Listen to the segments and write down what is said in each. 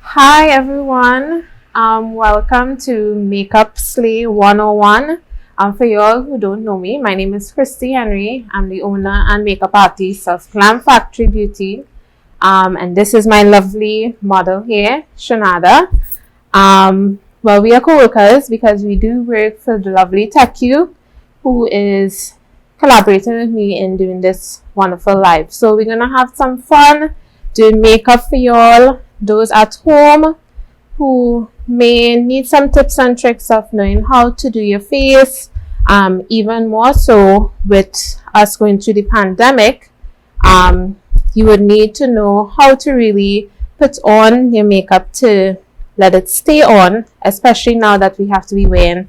Hi everyone. Welcome to Makeup Slay 101. For y'all who don't know me, my name is Christy Henry. I'm the owner and makeup artist of Glam Factory Beauty. And this is my lovely model here, Shanada. We are co-workers because we do work for the lovely TechU, who is collaborating with me in doing this wonderful live. So we're gonna have some fun doing makeup for y'all. Those at home who may need some tips and tricks of knowing how to do your face, even more so with us going through the pandemic, you would need to know how to really put on your makeup to let it stay on, especially now that we have to be wearing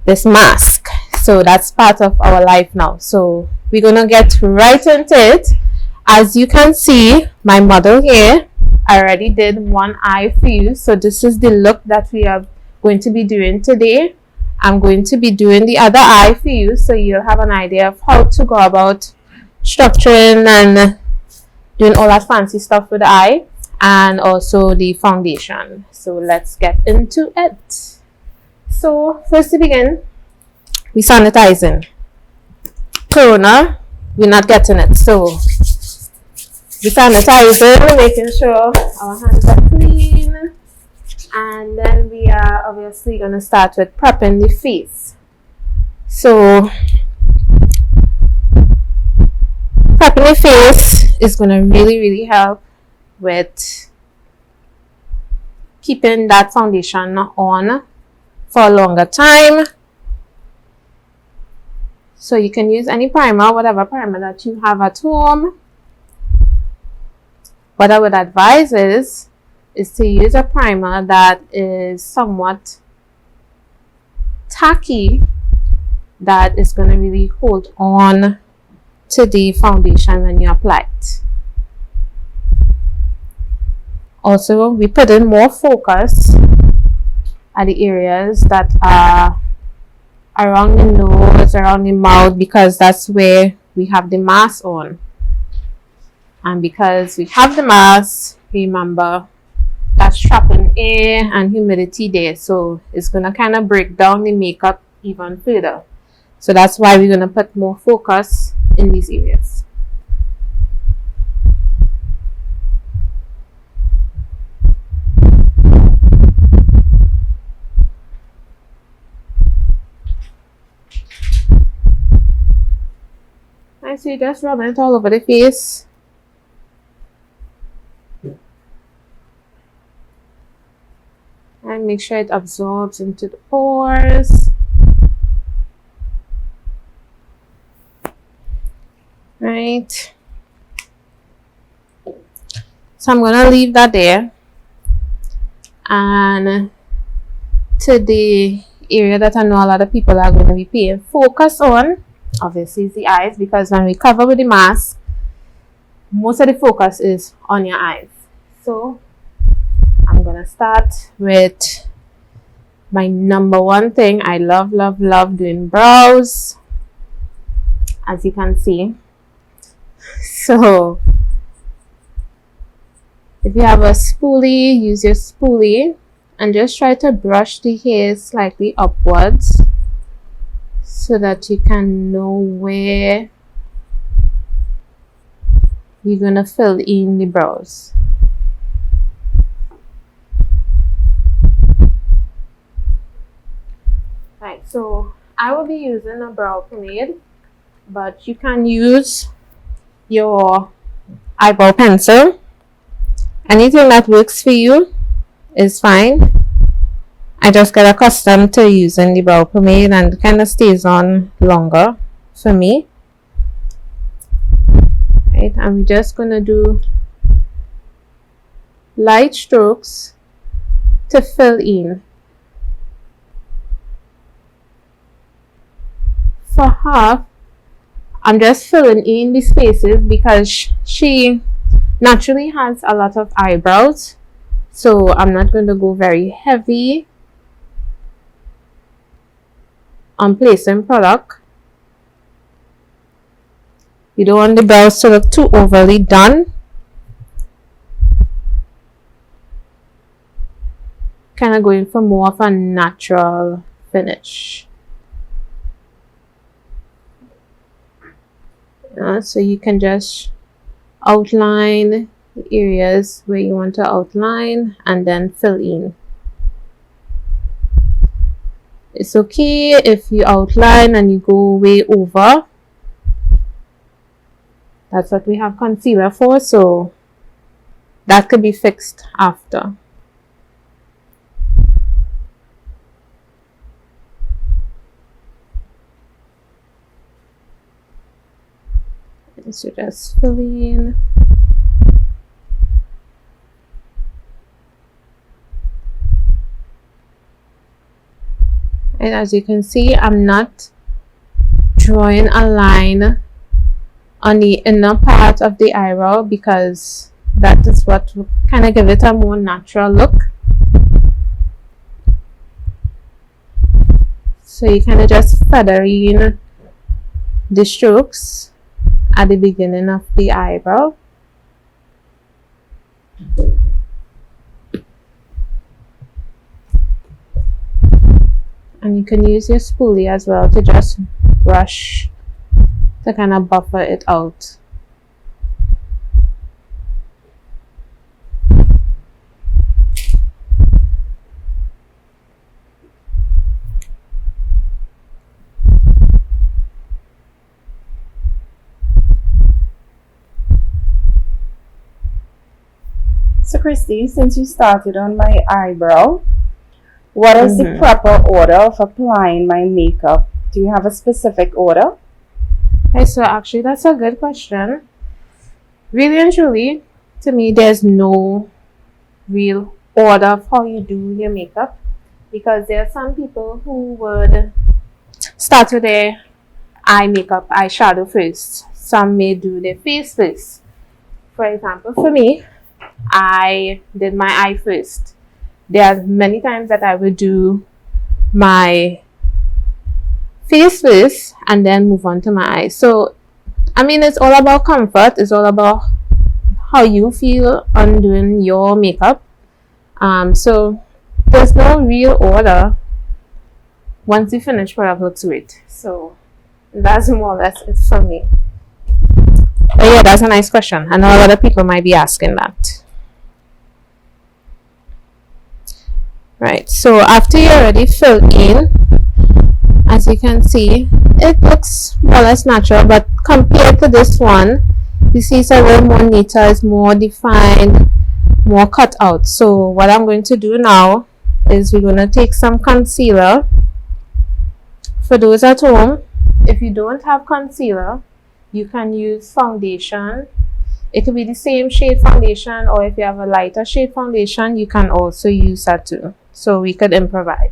this mask. So that's part of our life now. So we're gonna get right into it. As you can see, my model here, I already did one eye for you. So this is the look that we are going to be doing today. I'm going to be doing the other eye for you, so you'll have an idea of how to go about structuring and doing all that fancy stuff with the eye, and also the foundation. So let's get into it. So first to begin, we sanitizing. Corona, we're not getting it. So we sanitizing, making sure our hands are clean. And then we are obviously going to start with prepping the face. So prepping the face is going to really help with keeping that foundation on for a longer time. So you can use any primer, whatever primer that you have at home. What I would advise is to use a primer that is somewhat tacky, that is going to really hold on to the foundation when you apply it. Also, we put in more focus at the areas that are around the nose, around the mouth, because that's where we have the mask on. And because we have the mask, remember, that's trapping air and humidity there, so it's going to kind of break down the makeup even further. So that's why we're going to put more focus in these areas. I see, just rubbing it all over the face. And make sure it absorbs into the pores. Right. So I'm going to leave that there. And to the area that I know a lot of people are going to be paying focus on, obviously, is the eyes, because when we cover with the mask, most of the focus is on your eyes. So I'm gonna start with my number one thing. I love doing brows, as you can see. So if you have a spoolie, use your spoolie and just try to brush the hair slightly upwards so that you can know where you're gonna fill in the brows. Right, so I will be using a brow pomade, but you can use your eyebrow pencil. Anything that works for you is fine. I just get accustomed to using the brow pomade and it kind of stays on longer for me. Right, and we're just gonna do light strokes to fill in. For her, I'm just filling in the spaces because she naturally has a lot of eyebrows, so I'm not going to go very heavy on placing product. You don't want the brows to look too overly done. kind of going for more of a natural finish. So you can just outline the areas where you want to outline and then fill in. It's okay if you outline and you go way over. That's what we have concealer for, so that could be fixed after. And so just fill in. And as you can see, I'm not drawing a line on the inner part of the eyebrow because that is what will kind of give it a more natural look. So you kind of just feather in the strokes at the beginning of the eyebrow. And you can use your spoolie as well to just brush to kind of buffer it out. So Christy, since you started on my eyebrow, what is the proper order of applying my makeup? Do you have a specific order? Okay, so actually that's a good question. Really and truly, to me, there's no real order of how you do your makeup, because there are some people who would start with their eye makeup, eyeshadow first. Some may do their face first. For example, for me, I did my eye first. There are many times that I would do my face first and then move on to my eyes. So, I mean, it's all about comfort. It's all about how you feel on doing your makeup. So, there's no real order. Once you finish, product looks great. So, that's more or less it for me. But yeah, that's a nice question. I know a lot of people might be asking that. Right, so after you already filled in, as you can see, it looks more or less natural, but compared to this one, you see it's a little more neater, it's more defined, more cut out. So what I'm going to do now is we're going to take some concealer. For those at home, if you don't have concealer, you can use foundation. It could be the same shade foundation, or if you have a lighter shade foundation, you can also use that too. So we could improvise.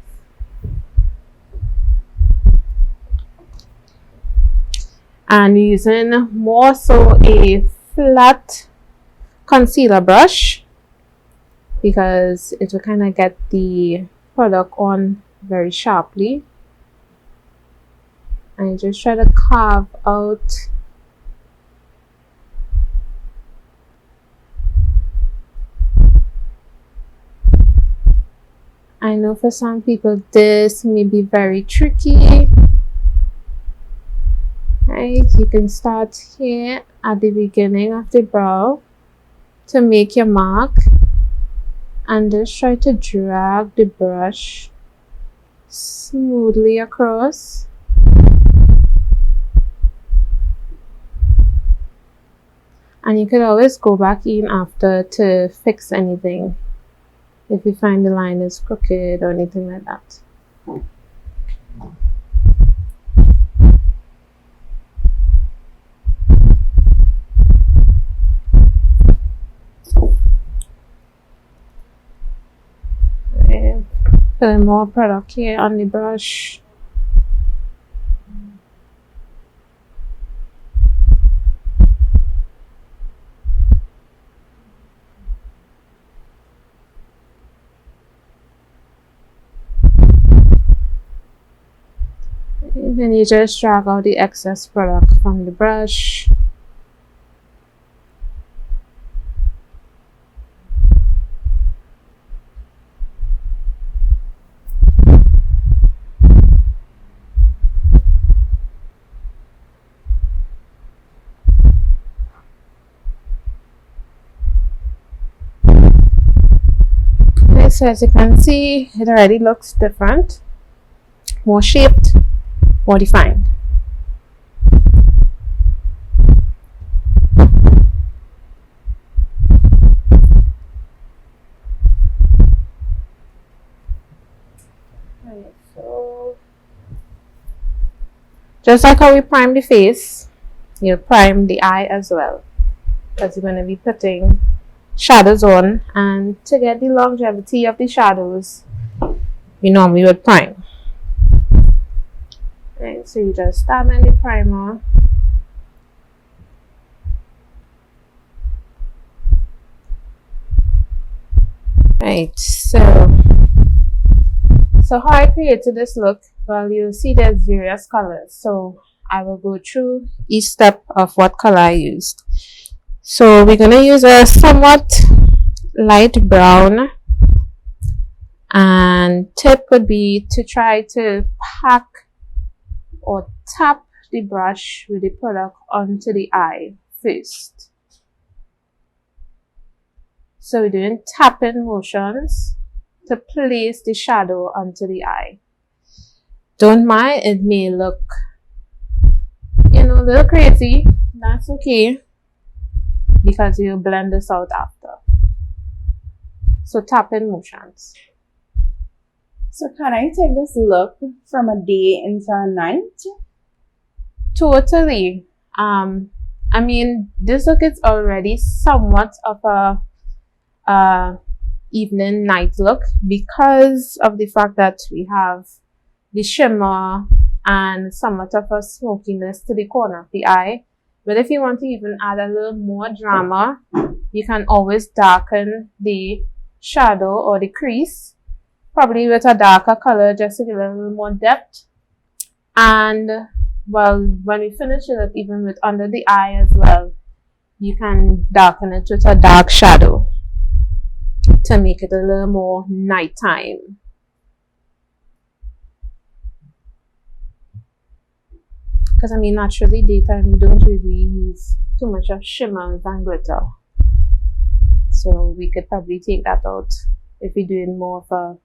And using more so a flat concealer brush, because it will kind of get the product on very sharply. And just try to carve out I know for some people this may be very tricky. Right, you can start here at the beginning of the brow to make your mark, and just try to drag the brush smoothly across. And you could always go back in after to fix anything if you find the line is crooked or anything like that. Put more product here on the brush. Then you just drag out the excess product from the brush. Right, so as you can see, it already looks different, more shaped, more defined. Right, so just like how we prime the face, you prime the eye as well, because you're going to be putting shadows on, and to get the longevity of the shadows, we normally would prime. Right, so you just dab in the primer. Right, so how I created this look, well, you'll see there's various colors, so I will go through each step of what color I used. So we're going to use a somewhat light brown, and tip would be to try to pack or tap the brush with the product onto the eye first. So we're doing tapping motions to place the shadow onto the eye. Don't mind, it may look, a little crazy. That's okay, because you'll blend this out after. So tapping motions. So can I take this look from a day into a night? Totally. I mean, this look is already somewhat of a evening night look because of the fact that we have the shimmer and somewhat of a smokiness to the corner of the eye. But if you want to even add a little more drama, you can always darken the shadow or the crease, probably with a darker color, just to give it a little more depth. And well, when we finish it up, even with under the eye as well, you can darken it with a dark shadow to make it a little more nighttime. Because I mean, naturally daytime we don't really use too much of shimmers and glitter, so we could probably take that out if we're doing more of a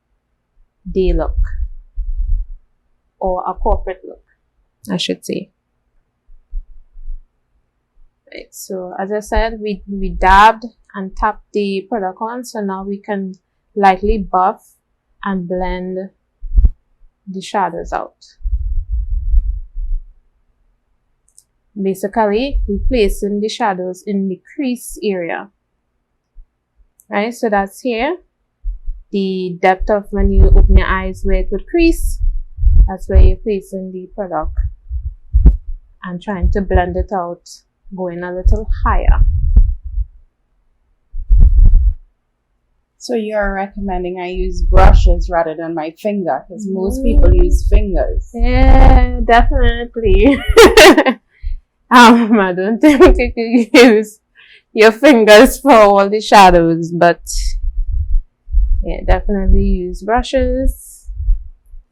day look or a corporate look, I should say. Right, so as I said, we dabbed and tapped the product on, so now we can lightly buff and blend the shadows out. Basically, we're placing the shadows in the crease area. Right, so that's here. The depth of when you open your eyes where it would crease, that's where you're placing the product and trying to blend it out, going a little higher. So you're recommending I use brushes rather than my finger, because most people use fingers. Yeah, definitely. I don't think you can use your fingers for all the shadows, but yeah, definitely use brushes.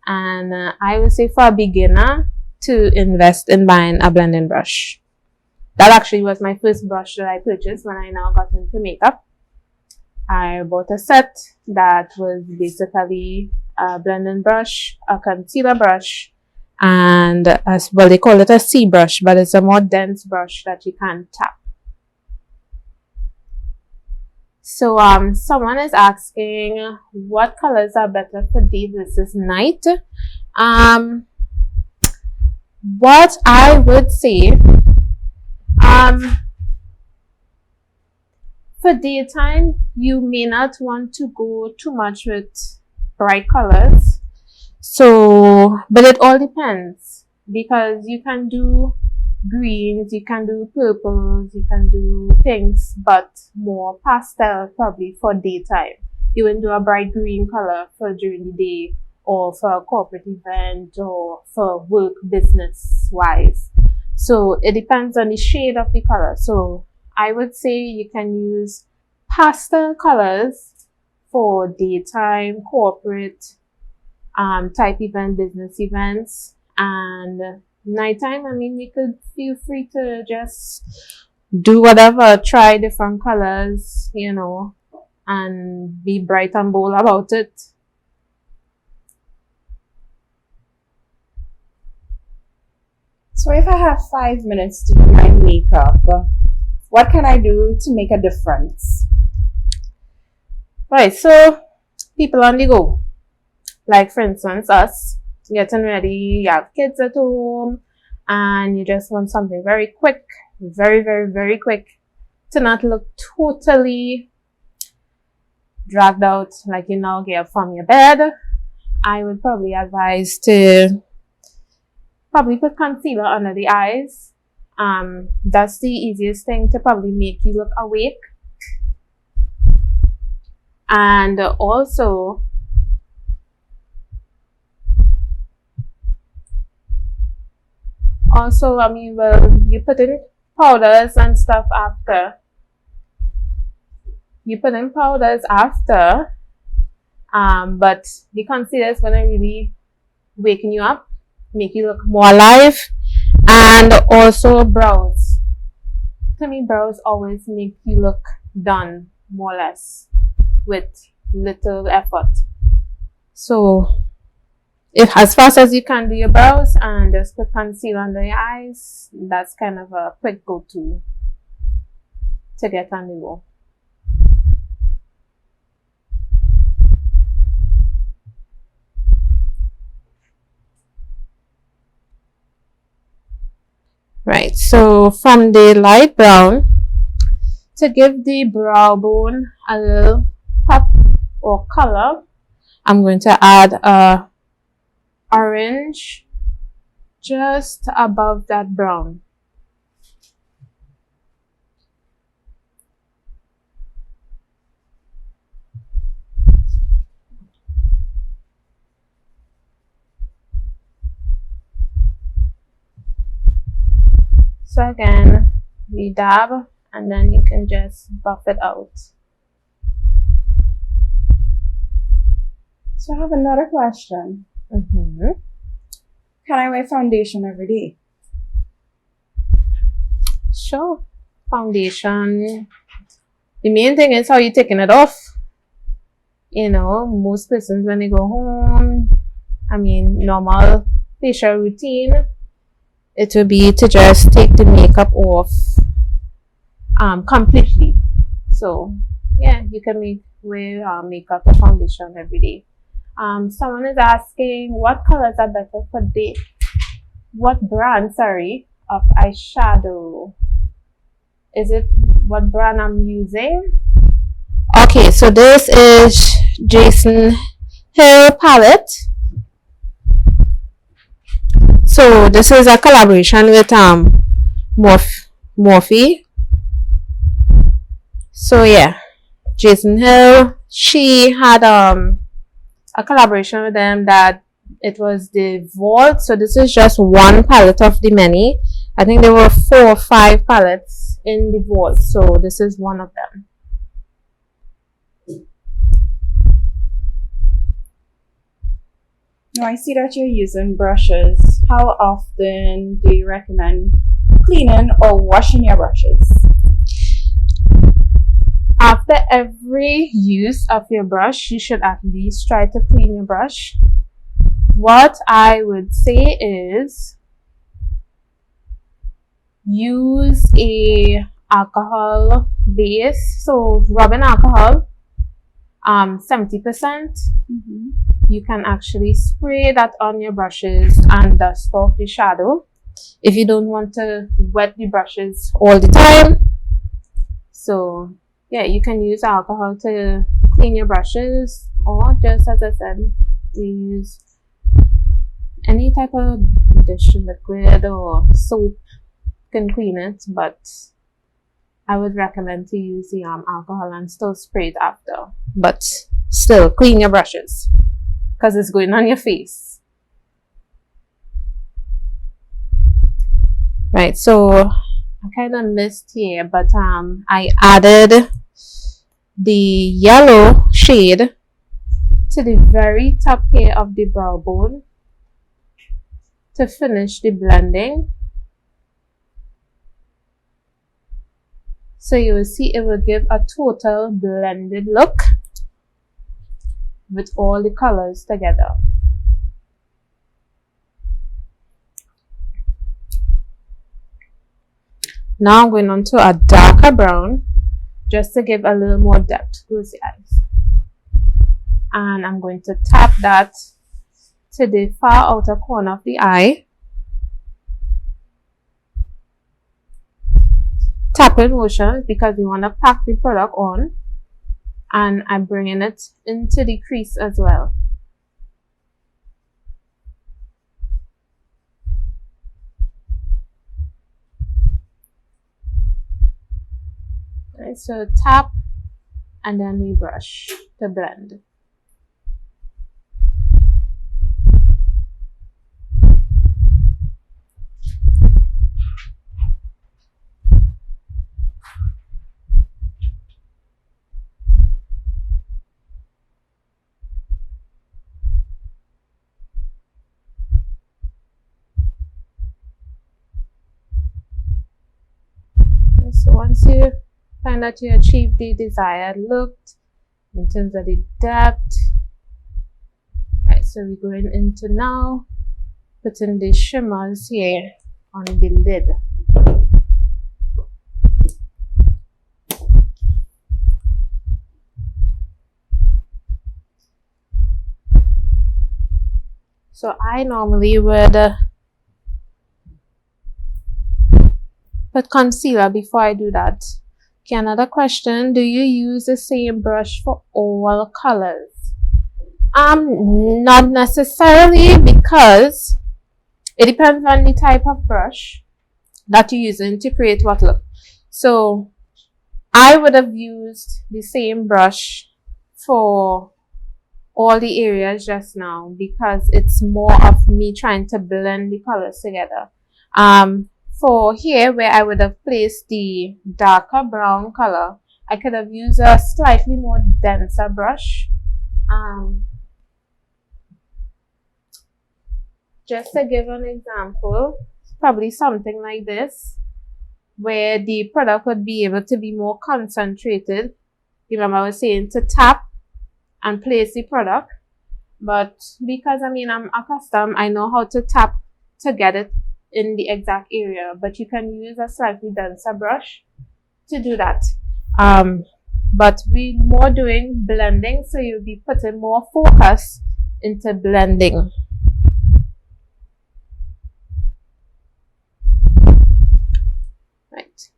And I would say for a beginner to invest in buying a blending brush. That actually was my first brush that I purchased when I now got into makeup. I bought a set that was basically a blending brush, a concealer brush, and well, they call it a C brush, but it's a more dense brush that you can tap. So someone is asking what colors are better for day versus night. What I would say, for daytime, you may not want to go too much with bright colors. So, but it all depends, because you can do greens, you can do purples, you can do pinks, but more pastel probably for daytime. You wouldn't do a bright green color for during the day or for a corporate event or for work business wise. So it depends on the shade of the color. So I would say you can use pastel colors for daytime, corporate, type event, business events, and nighttime. I mean, you could feel free to just do whatever, try different colors, and be bright and bold about it. So if I have 5 minutes to do my makeup, what can I do to make a difference? Right, so people on the go. Like for instance, us getting ready, you have kids at home, and you just want something very quick, very, very, very quick, to not look totally dragged out like you now get up from your bed. I would probably advise to probably put concealer under the eyes. That's the easiest thing to probably make you look awake. And also, I mean, well, you put in powders and stuff after. You put in powders after, but the concealer is gonna really waken you up, make you look more alive. And also brows. To me, brows always make you look done, more or less, with little effort. So, if as fast as you can do your brows and just put concealer under your eyes, that's kind of a quick go-to to get on the go. Right, so from the light brown, to give the brow bone a little pop or color, I'm going to add a orange just above that brown. So again, we dab and then you can just buff it out. So I have another question. Can I wear foundation every day? Sure. Foundation. The main thing is how you're taking it off. You know, most persons when they go home, I mean, normal facial routine, it will be to just take the makeup off completely. So yeah, you can wear makeup or foundation every day. Someone is asking what colors are better for what brand, of eyeshadow. Is it what brand I'm using? Okay, so this is Jason Hill palette. So this is a collaboration with Morphe. So yeah, Jason Hill, she had a collaboration with them that it was the Vault. So this is just one palette of the many. I think there were 4 or 5 palettes in the Vault. So this is one of them. Now I see that you're using brushes. How often do you recommend cleaning or washing your brushes? After every use of your brush, you should at least try to clean your brush. What I would say is use a alcohol base. So rubbing alcohol, 70%. You can actually spray that on your brushes and dust off the shadow if you don't want to wet the brushes all the time. So yeah, you can use alcohol to clean your brushes, or just as I said, you use any type of dish liquid or soap can clean it, but I would recommend to use the alcohol and still spray it after. But still clean your brushes because it's going on your face. Right, so I kind of missed here, but I added the yellow shade to the very top here of the brow bone to finish the blending. So you will see it will give a total blended look with all the colors together. Now I'm going on to a darker brown just to give a little more depth to the eyes. And I'm going to tap that to the far outer corner of the eye. Tapping motion because we want to pack the product on, and I'm bringing it into the crease as well. Right, so tap and then we brush to blend. So once you find that you achieve the desired look in terms of the depth, right, so we're going into now putting the shimmers here on the lid. So I normally would put concealer before I do that. Okay, another question, do you use the same brush for all colors? Not necessarily, because it depends on the type of brush that you're using to create what look. So I would have used the same brush for all the areas just now because it's more of me trying to blend the colors together. For here where I would have placed the darker brown color, I could have used a slightly more denser brush. Just to give an example, probably something like this, where the product would be able to be more concentrated. Remember I was saying to tap and place the product, but because I'm accustomed, I know how to tap to get it in the exact area, but you can use a slightly denser brush to do that. But we're more doing blending, so you'll be putting more focus into blending. Right,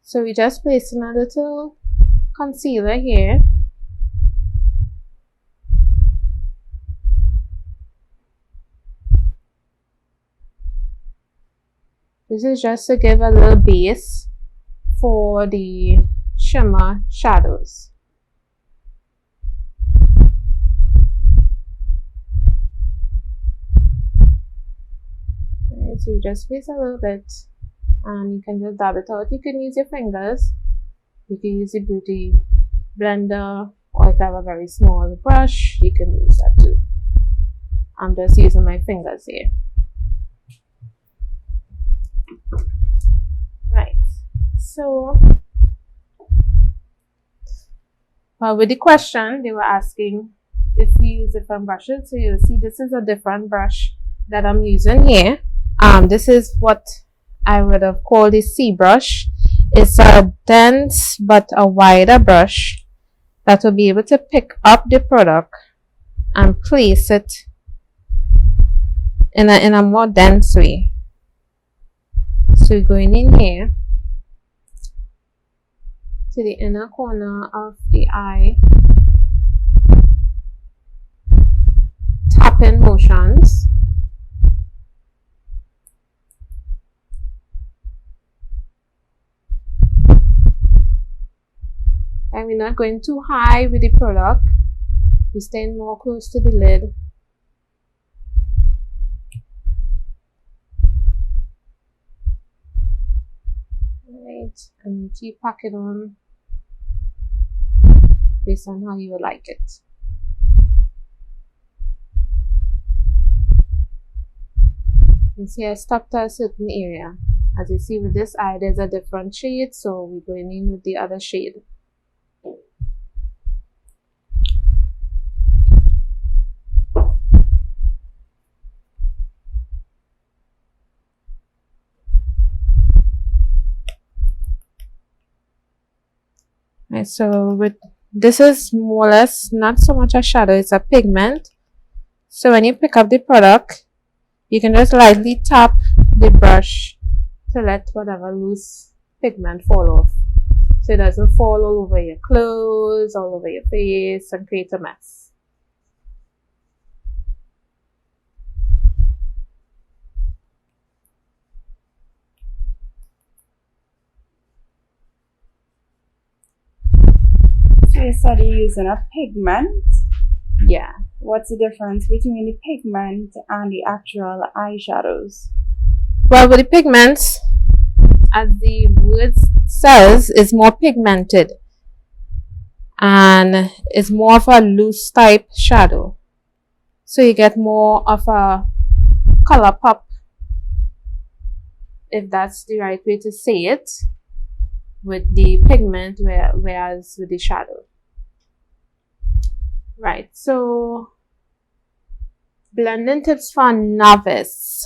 so we just placing a little concealer here. This is just to give a little base for the shimmer shadows. Right, so you just place a little bit and you can just dab it out. You can use your fingers, you can use the beauty blender, or if you have a very small brush, you can use that too. I'm just using my fingers here. Right, so with the question, they were asking if we use different brushes. So you'll see this is a different brush that I'm using here. This is what I would have called a C brush. It's a dense but a wider brush that will be able to pick up the product and place it in a more dense way. So going in here to the inner corner of the eye, tapping motions. And we're not going too high with the product. We're staying more close to the lid. Right, and you keep packing on based on how you would like it. You see, I stopped at a certain area As you see with this eye, there's a different shade, so we're going in with the other shade. Right, so with this is more or less not so much a shadow, it's a pigment. So when you pick up the product, you can just lightly tap the brush to let whatever loose pigment fall off, so it doesn't fall all over your clothes, all over your face, and create a mess. So you said you're using a pigment. Yeah. What's the difference between the pigment and the actual eyeshadows? Well, with the pigments, as the word says, is more pigmented and it's more of a loose type shadow, so you get more of a color pop, if that's the right way to say it, with the pigment, whereas with the shadow. Right, so blending tips for a novice.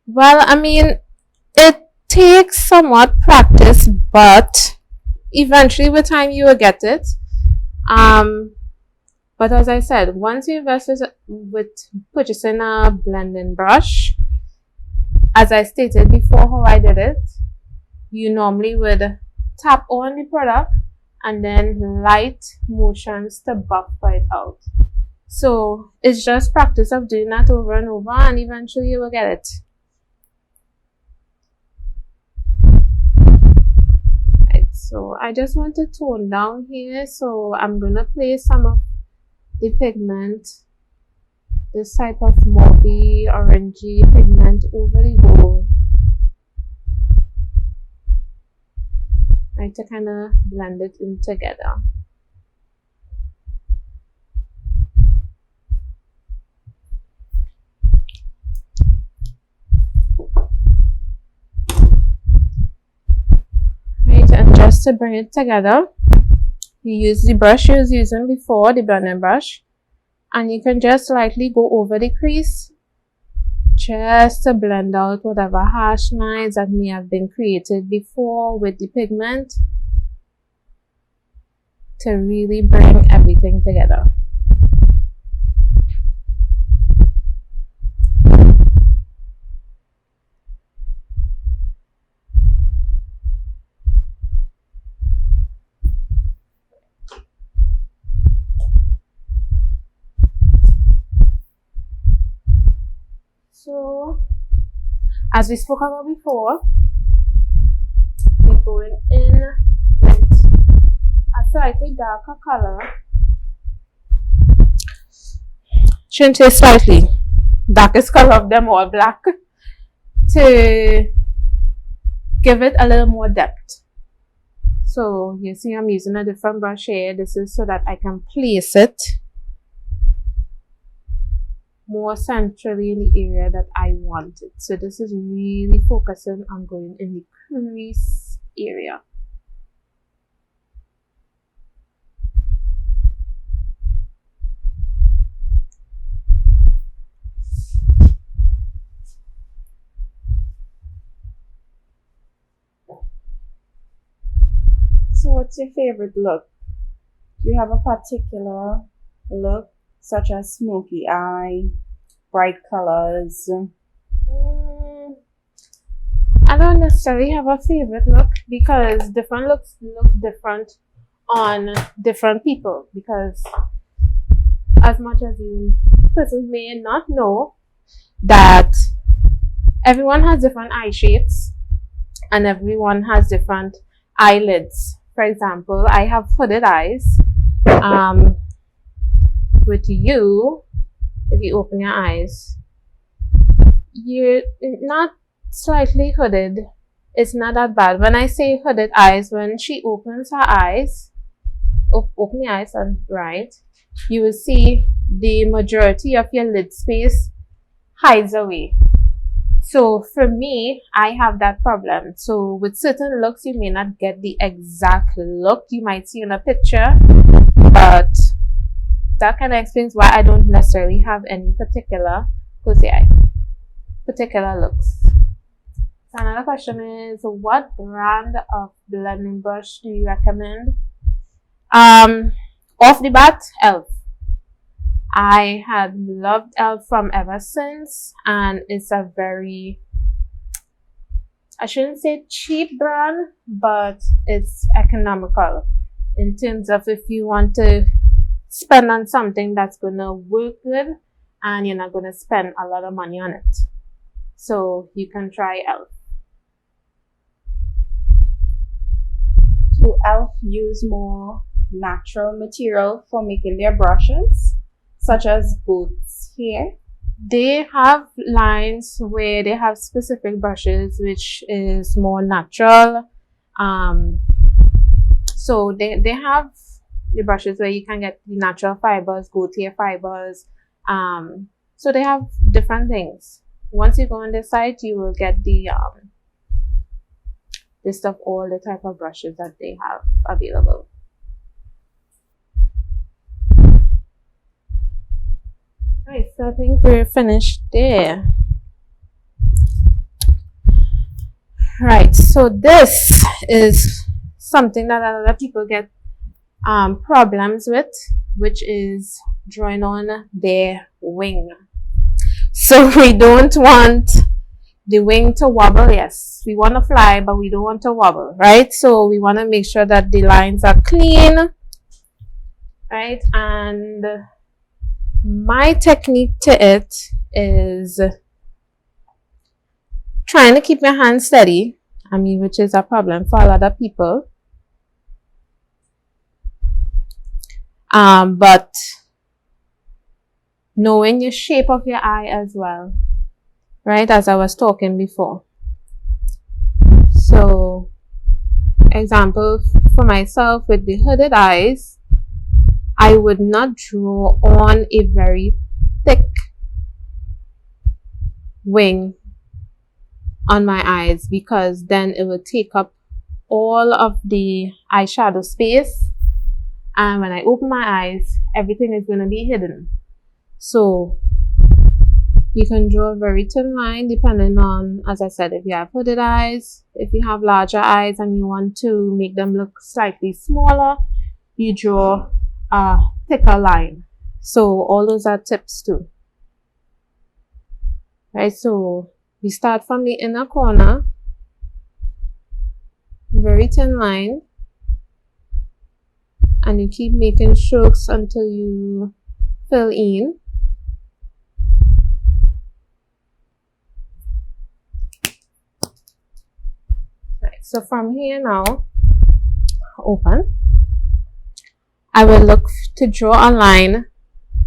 Well, I mean, it takes somewhat practice, but eventually with time you will get it. But as I said, once you invest with purchasing a blending brush, as I stated before how I did it, you normally would tap on the product and then light motions to buff it out. So it's just practice of doing that over and over, and eventually you will get it. Right, so I just want to tone down here, so I'm gonna place some of the pigment, this type of mauvey orangey pigment, over the gold. Right, to kind of blend it in together. Right, and just to bring it together, you use the brush you was using before, the blending brush, and you can just lightly go over the crease just to blend out whatever harsh lines that may have been created before with the pigment, to really bring everything together. So, as we spoke about before, we're going in with a slightly darker color. Shouldn't say slightly, darkest color of them all, black, to give it a little more depth. So you see I'm using a different brush here. This is so that I can place it more centrally in the area that I want it. So this is really focusing on going in the crease area. So what's your favorite look? Do you have a particular look, such as smoky eye, bright colors? I don't necessarily have a favorite look, because different looks look different on different people, because as much as you persons may not know that everyone has different eye shapes and everyone has different eyelids. For example, I have hooded eyes. With you, if you open your eyes, you're not slightly hooded. It's not that bad. When I say hooded eyes, when she opens her eyes, open your eyes and right, you will see the majority of your lid space hides away. So for me, I have that problem. So with certain looks, you may not get the exact look you might see in a picture, but that kind of explains why I don't necessarily have any particular looks. So another question is, what brand of blending brush do you recommend? Off the bat, ELF. I had loved ELF from ever since, and it's a very, I shouldn't say cheap brand, but it's economical in terms of if you want to spend on something that's gonna work good and you're not gonna spend a lot of money on it. So you can try ELF. Do ELF use more natural material for making their brushes, such as goat's hair? They have lines where they have specific brushes which is more natural. So they have the brushes where you can get the natural fibers, goat hair fibers. So they have different things. Once you go on the site, you will get the list of all the type of brushes that they have available. Right, so I think we're finished there. Right, so this is something that a lot of people get problems with, which is drawing on their wing. So we don't want the wing to wobble. Yes, we want to fly, but we don't want to wobble, right? So we want to make sure that the lines are clean, right? And my technique to it is trying to keep my hand steady. I mean, which is a problem for a lot of people. But knowing the shape of your eye as well, right? As I was talking before. So, example for myself with the hooded eyes, I would not draw on a very thick wing on my eyes, because then it will take up all of the eyeshadow space, and when I open my eyes, everything is going to be hidden. So you can draw a very thin line depending on, as I said, if you have hooded eyes. If you have larger eyes and you want to make them look slightly smaller, you draw a thicker line. So all those are tips too. Right, so you start from the inner corner, very thin line, and you keep making strokes until you fill in. Right, so from here now, open. I will look to draw a line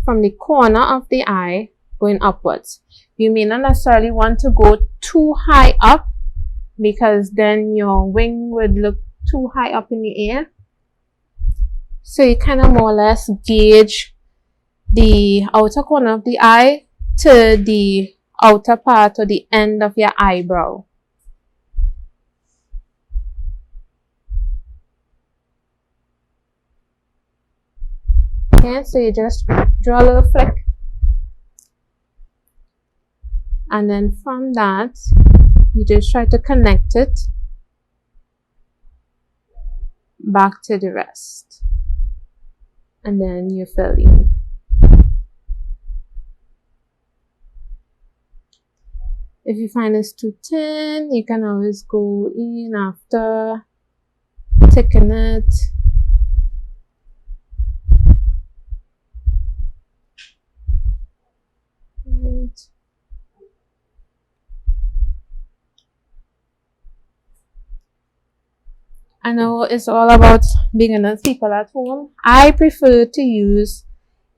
from the corner of the eye going upwards. You may not necessarily want to go too high up, because then your wing would look too high up in the air. So you kind of more or less gauge the outer corner of the eye to the outer part or the end of your eyebrow. Okay, so you just draw a little flick, and then from that you just try to connect it back to the rest, and then you fill in. If you find it's too thin, you can always go in after, thicken it. Right. I know it's all about beginners, people at home. I prefer to use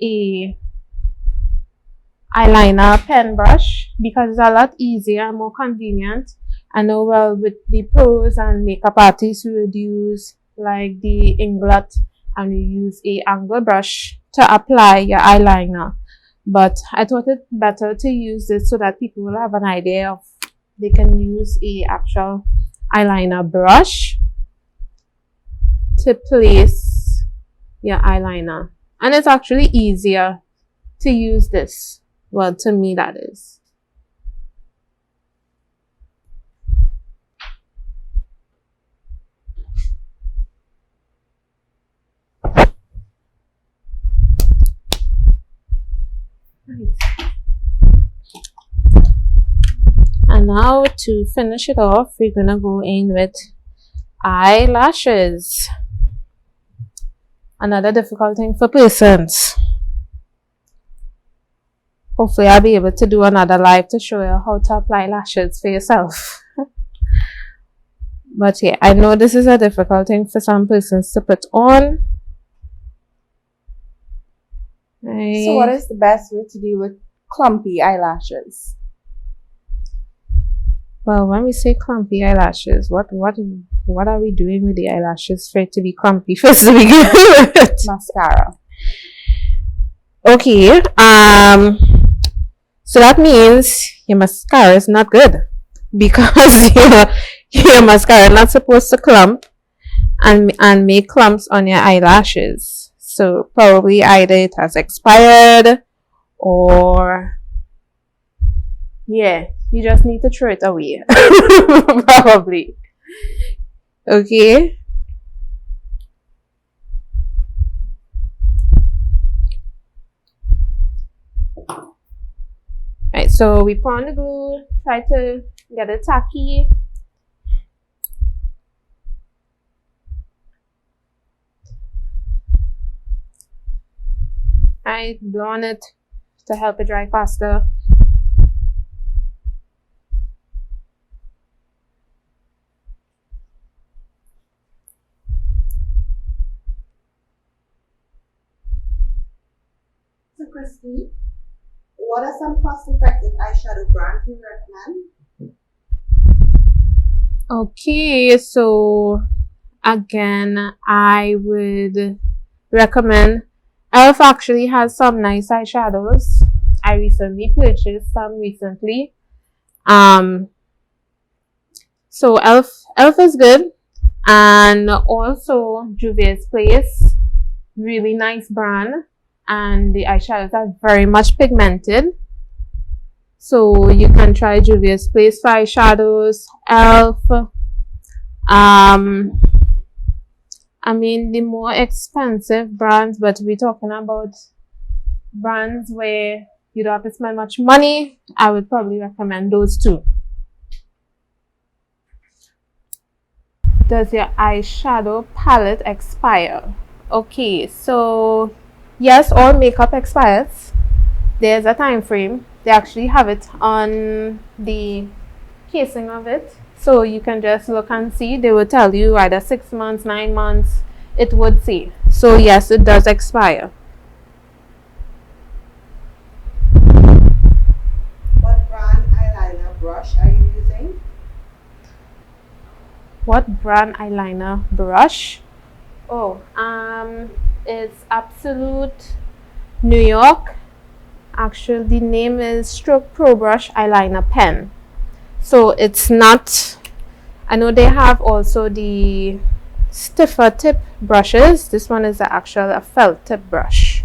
a eyeliner pen brush because it's a lot easier and more convenient. I know, well, with the pros and makeup artists, we would use like the Inglot, and we use a angle brush to apply your eyeliner. But I thought it better to use this so that people will have an idea of they can use a actual eyeliner brush to place your eyeliner, and it's actually easier to use this. Well, to me that is. Right. And now to finish it off, we're gonna go in with eyelashes. Another difficult thing for persons. Hopefully I'll be able to do another live to show you how to apply lashes for yourself. But yeah, I know this is a difficult thing for some persons to put on. So what is the best way to deal with clumpy eyelashes? Well, when we say clumpy eyelashes, what are we doing with the eyelashes for it to be clumpy first to begin with? Mascara. Okay, so that means your mascara is not good, because your mascara is not supposed to clump and make clumps on your eyelashes. So probably either it has expired, or yeah, you just need to throw it away. Probably. Okay. Right, so we put on the glue, try to get it tacky. I blow on it to help it dry faster. So Christy, what are some cost-effective eyeshadow brands you recommend? Okay, so again, I would recommend e.l.f. actually has some nice eyeshadows. I recently purchased some recently. So e.l.f. is good, and also Juvia's Place, really nice brand, and the eyeshadows are very much pigmented. So you can try Juvia's Place for eyeshadows, e.l.f. I mean, the more expensive brands, but we're talking about brands where you don't have to spend much money, I would probably recommend those two. Does your eyeshadow palette expire? Okay, so yes, all makeup expires. There's a time frame. They actually have it on the casing of it. So you can just look and see. They will tell you either 6 months, 9 months, it would say. So yes, it does expire. What brand eyeliner brush are you using? What brand eyeliner brush? Oh, it's Absolute New York. Actually, the name is Stroke Pro Brush Eyeliner Pen. So it's not, I know they have also the stiffer tip brushes. This one is a felt tip brush.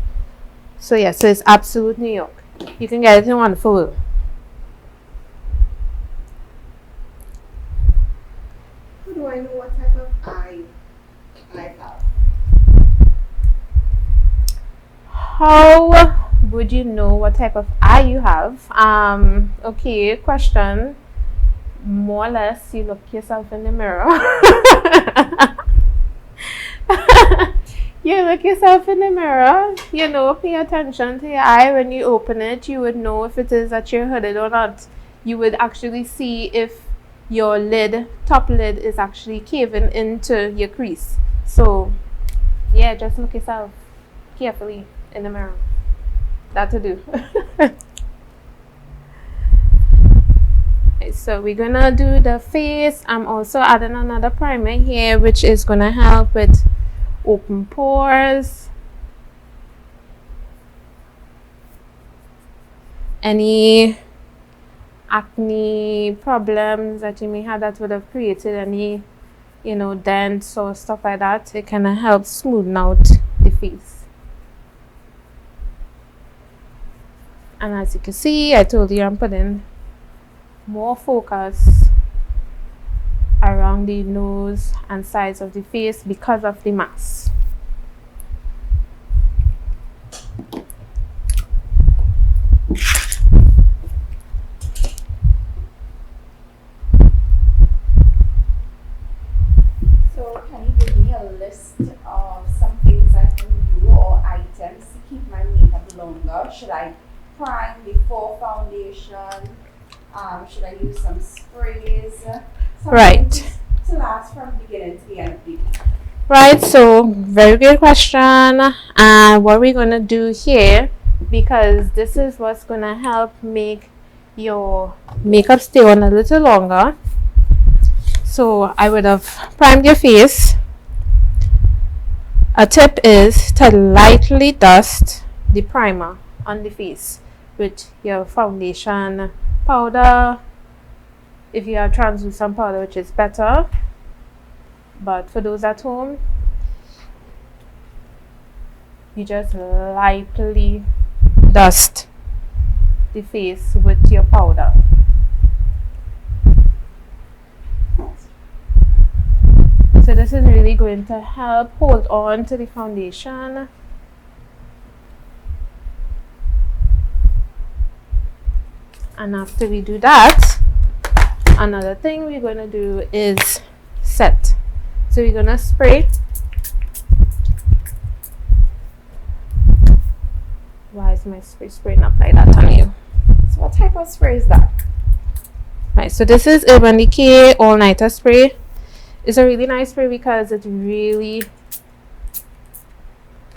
So yeah, so it's Absolute New York. You can get it in Wonderful. How do I know what type of eye I have? How would you know what type of eye you have? Okay, question. More or less, you look yourself in the mirror. You look yourself in the mirror, pay attention to your eye. When you open it, you would know if it is that you're hooded or not. You would actually see if your top lid is actually caving into your crease. So yeah, just look yourself carefully in the mirror. That to do. So we're gonna do the face. I'm also adding another primer here, which is gonna help with open pores, any acne problems that you may have that would have created any, dents or stuff like that. It kind of helps smoothen out the face. And as you can see, I told you I'm putting more focus around the nose and sides of the face because of the mask. So can you give me a list of some things I can do or items to keep my makeup longer? Should I prime before foundation? Should I use some sprays? Right. To last from beginning to the end of the day. Right, so very good question. And what we're going to do here, because this is what's going to help make your makeup stay on a little longer. So I would have primed your face. A tip is to lightly dust the primer on the face with your foundation powder. If you have translucent powder, which is better, but for those at home, you just lightly dust the face with your powder. So this is really going to help hold on to the foundation. And after we do that, another thing we're going to do is set. So we're going to spray. Why is my spray spraying up like that on you? So what type of spray is that? Right, so this is Urban Decay All Nighter Spray. It's a really nice spray because it really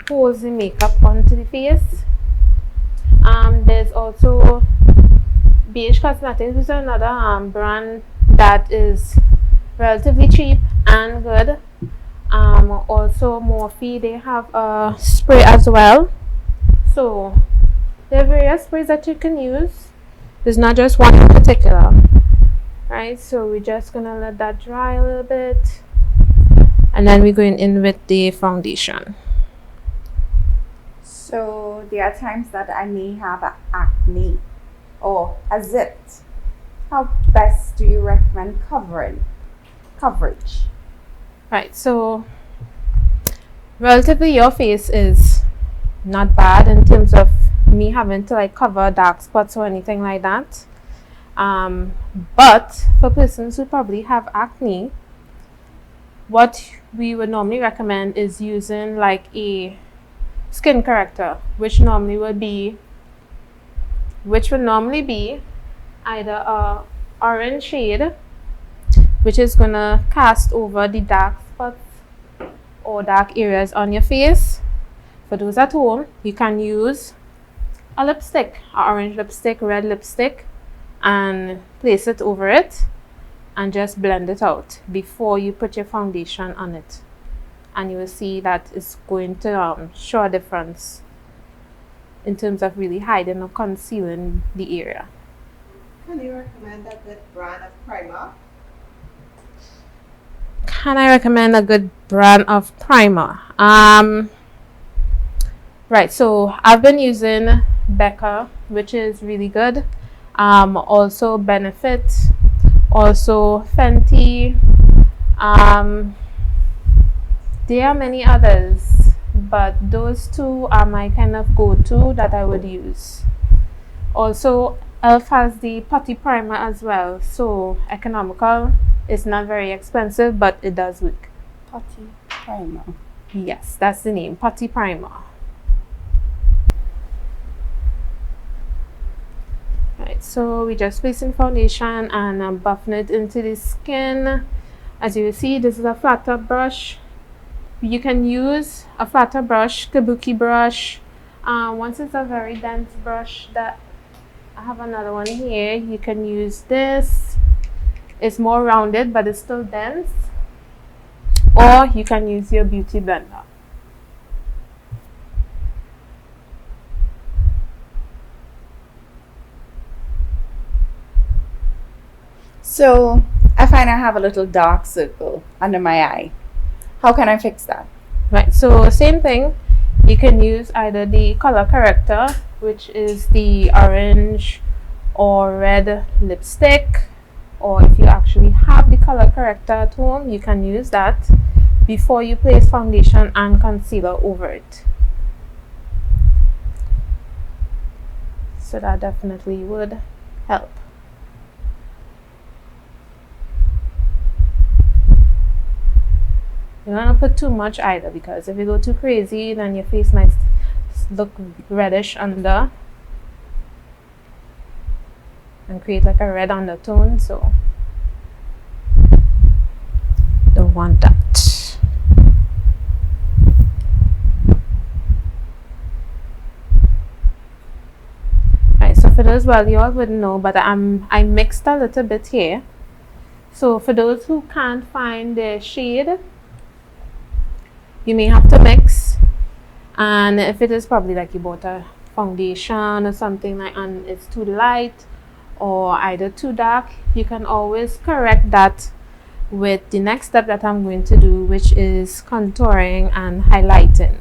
holds the makeup onto the face. There's also Beige Cosmetics, which is another brand that is relatively cheap and good. Also Morphe, they have a spray as well. So there are various sprays that you can use. There's not just one in particular. Right, so we're just gonna let that dry a little bit, and then we're going in with the foundation. So there are times that I may have acne or a zit. How best do you recommend coverage? Right, so relatively your face is not bad in terms of me having to like cover dark spots or anything like that. But for persons who probably have acne, what we would normally recommend is using like a skin corrector, which would normally be either a orange shade, which is gonna cast over the dark spots or dark areas on your face. For those at home, you can use a lipstick, an orange lipstick, red lipstick, and place it over it and just blend it out before you put your foundation on it, and you will see that it's going to show a difference in terms of really hiding or concealing the area. Can you recommend a good brand of primer? Can I recommend a good brand of primer? Right, so I've been using Becca, which is really good. Also Benefit, also Fenty. There are many others, but those two are my kind of go-to that I would use. Also, Elf has the putty primer as well, so economical. It's not very expensive, but it does work. Putty primer. Yes, that's the name, putty primer. Right, so we just placing foundation and buffing it into the skin. As you will see, this is a flatter brush. You can use a flatter brush, kabuki brush. Once it's a very dense brush, that I have another one here. You can use this. It's more rounded, but it's still dense. Or you can use your beauty blender. So I find I have a little dark circle under my eye. How can I fix that? Right, so same thing. You can use either the color corrector, which is the orange or red lipstick, or if you actually have the color corrector at home, you can use that before you place foundation and concealer over it. So that definitely would help. You don't want to put too much either, because if you go too crazy, then your face might look reddish under and create like a red undertone, so don't want that. Right, so for those, well, you all wouldn't know, but I mixed a little bit here. So for those who can't find the shade, you may have to mix, and if it is probably like you bought a foundation or something like and it's too light or either too dark, you can always correct that with the next step that I'm going to do, which is contouring and highlighting.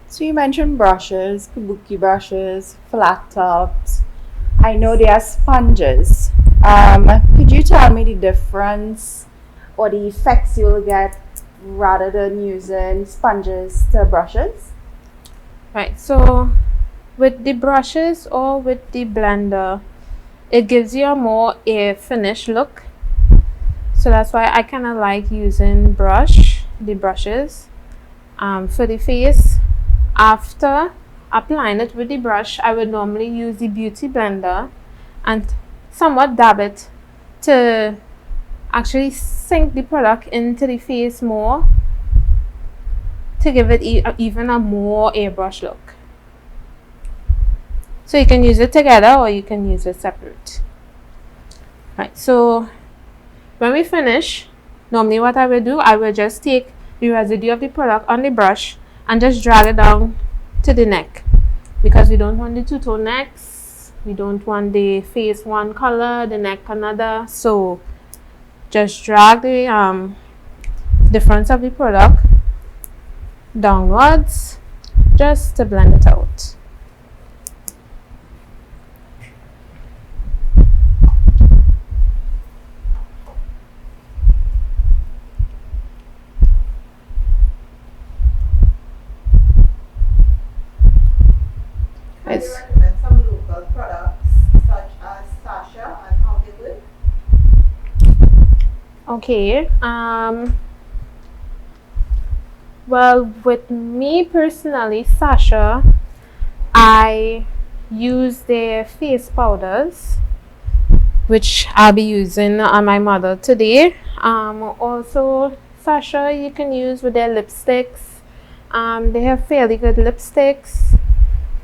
So you mentioned brushes, kabuki brushes, flat tops. I know they are sponges. Could you tell me the difference or the effects you'll get rather than using sponges to brushes? Right, so with the brushes or with the blender, it gives you a more air finish look. So that's why I kind of like using the brushes for the face. After applying it with the brush, I would normally use the beauty blender and somewhat dab it to actually sink the product into the face more, to give it even a more airbrush look. So you can use it together or you can use it separate. Right, so when we finish, normally what I will do, I will just take the residue of the product on the brush and just drag it down to the neck, because we don't want the two-tone necks. We don't want the face one color, the neck another. So just drag the front of the product downwards just to blend it out. Can you recommend some local products such as Sasha and how they work? Okay, well, with me personally, Sasha, I use their face powders, which I'll be using on my mother today. Also, Sasha, you can use with their lipsticks. They have fairly good lipsticks,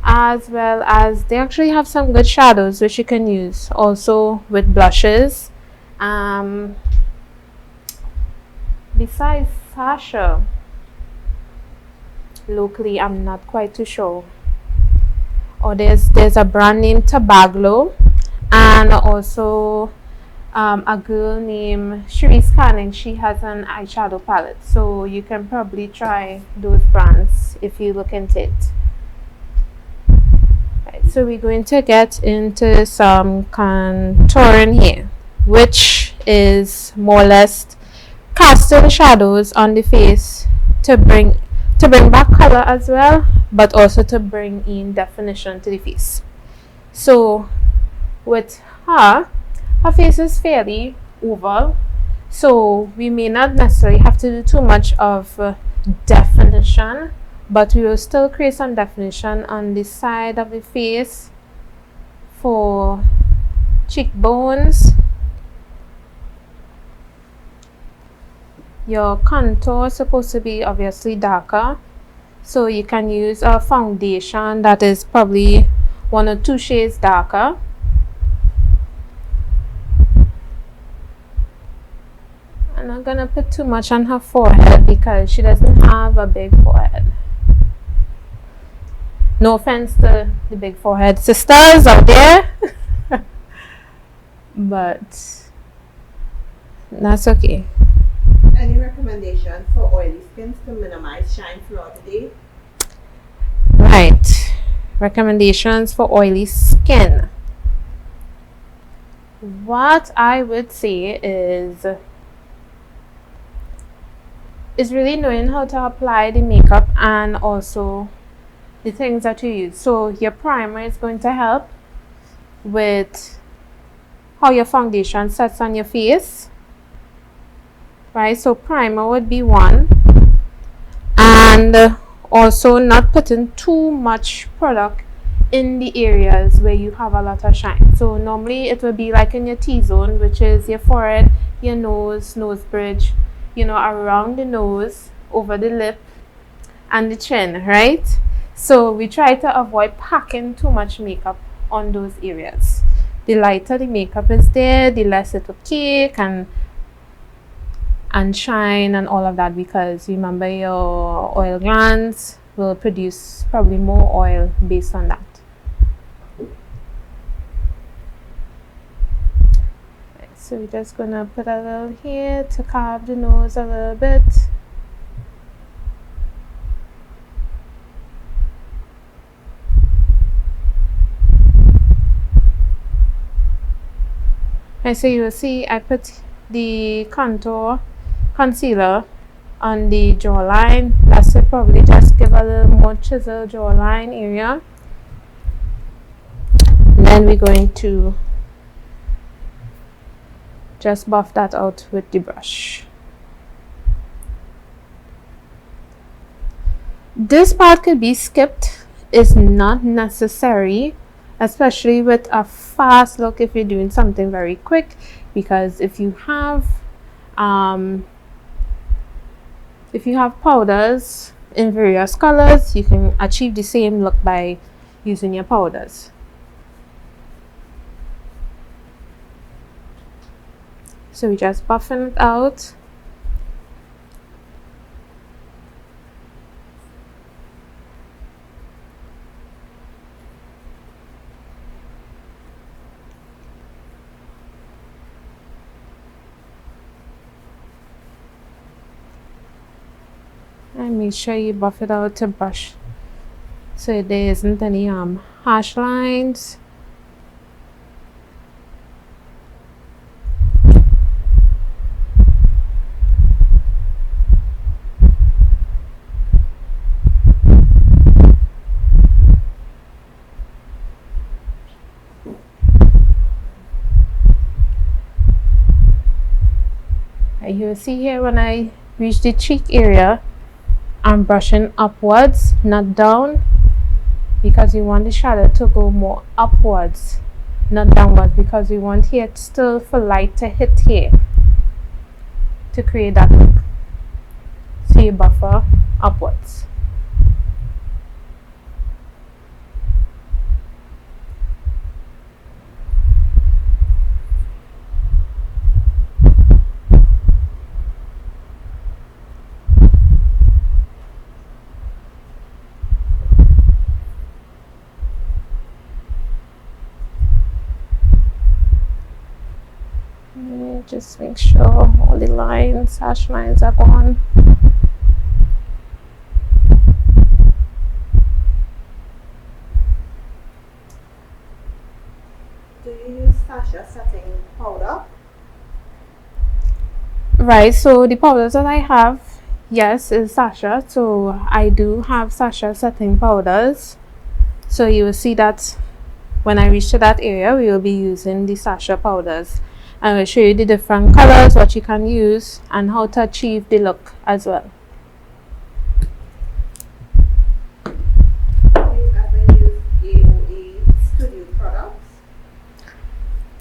as well as they actually have some good shadows which you can use also with blushes. Besides Sasha, locally I'm not quite too sure. Or there's a brand named Tabaglo, and also a girl named Cherise Canning. She has an eyeshadow palette, so you can probably try those brands if you look into it. Right, so we're going to get into some contouring here, which is more or less casting shadows on the face to bring back color as well, but also to bring in definition to the face. So with her face is fairly oval, so we may not necessarily have to do too much of definition, but we will still create some definition on the side of the face for cheekbones. Your contour is supposed to be obviously darker, so you can use a foundation that is probably 1 or 2 shades darker. I'm not gonna put too much on her forehead because she doesn't have a big forehead. No offense to the big forehead sisters out there. but that's okay. Any recommendation for oily skins to minimize shine throughout the day? Right. Recommendations for oily skin. What I would say is really knowing how to apply the makeup and also the things that you use. So your primer is going to help with how your foundation sets on your face, right? So primer would be one, and also not putting too much product in the areas where you have a lot of shine. So normally it will be like in your T-zone, which is your forehead, your nose bridge, around the nose, over the lip, and the chin, right? So we try to avoid packing too much makeup on those areas. The lighter the makeup is there, the less it will cake and shine and all of that, because remember your oil glands will produce probably more oil based on that. So we're just gonna put a little here to carve the nose a little bit. And so you will see I put the concealer on the jawline. That's to probably just give a little more chisel jawline area. And then we're going to just buff that out with the brush. This part could be skipped. It's not necessary, especially with a fast look if you're doing something very quick, because if you have powders in various colors, you can achieve the same look by using your powders. So we just buffing it out. And make sure you buff it out to brush so there isn't any harsh lines. And you will see here when I reach the cheek area, I'm brushing upwards, not down, because we want the shadow to go more upwards, not downwards, because we want here still for light to hit here to create that look. So you buffer upwards. Just make sure all the lines, harsh lines are gone. Do you use Sasha setting powder? Right, so the powders that I have, yes, is Sasha. So I do have Sasha setting powders. So you will see that when I reach to that area, we will be using the Sasha powders. I will show you the different colors, what you can use, and how to achieve the look as well. Do you ever use AOA Studio products?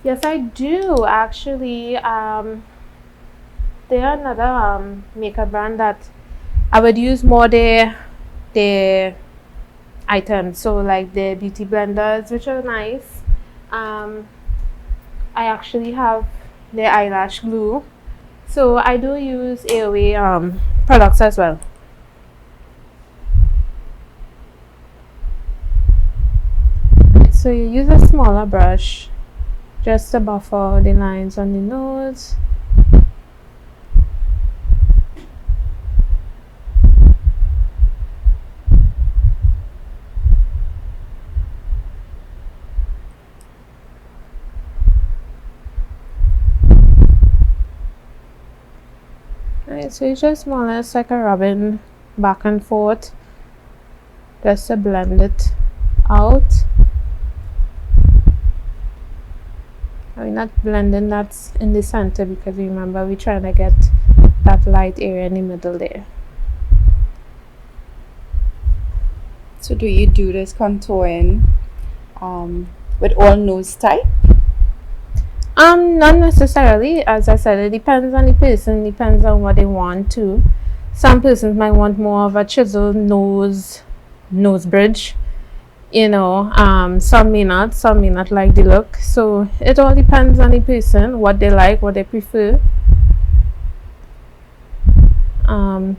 Yes, I do actually. They are another makeup brand that I would use more their items. So like the beauty blenders, which are nice. I actually have the eyelash glue, so I do use AOA products as well. So you use a smaller brush just to buffer the lines on the nose. Right, so it's just more or less like a rubbing back and forth just to blend it out. We're not blending that in the center because remember we're trying to get that light area in the middle there. So do you do this contouring with all nose type? Not necessarily. As I said, it depends on the person, depends on what they want to. Some persons might want more of a chiseled nose bridge. Some may not like the look. So it all depends on the person, what they like, what they prefer. I'm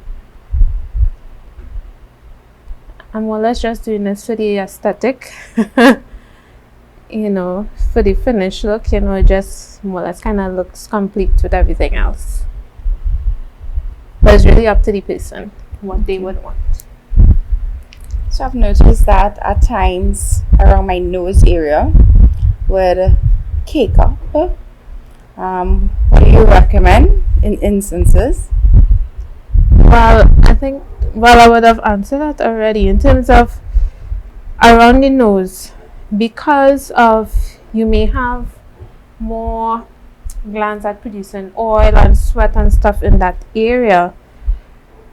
more or less just doing this for the aesthetic. For the finished look, it just more or less kind of looks complete with everything else. But it's really up to the person, what they would want. So I've noticed that at times around my nose area would cake up. What do you recommend in instances? Well, I would have answered that already in terms of around the nose. Because of you may have more glands that producing oil and sweat and stuff in that area,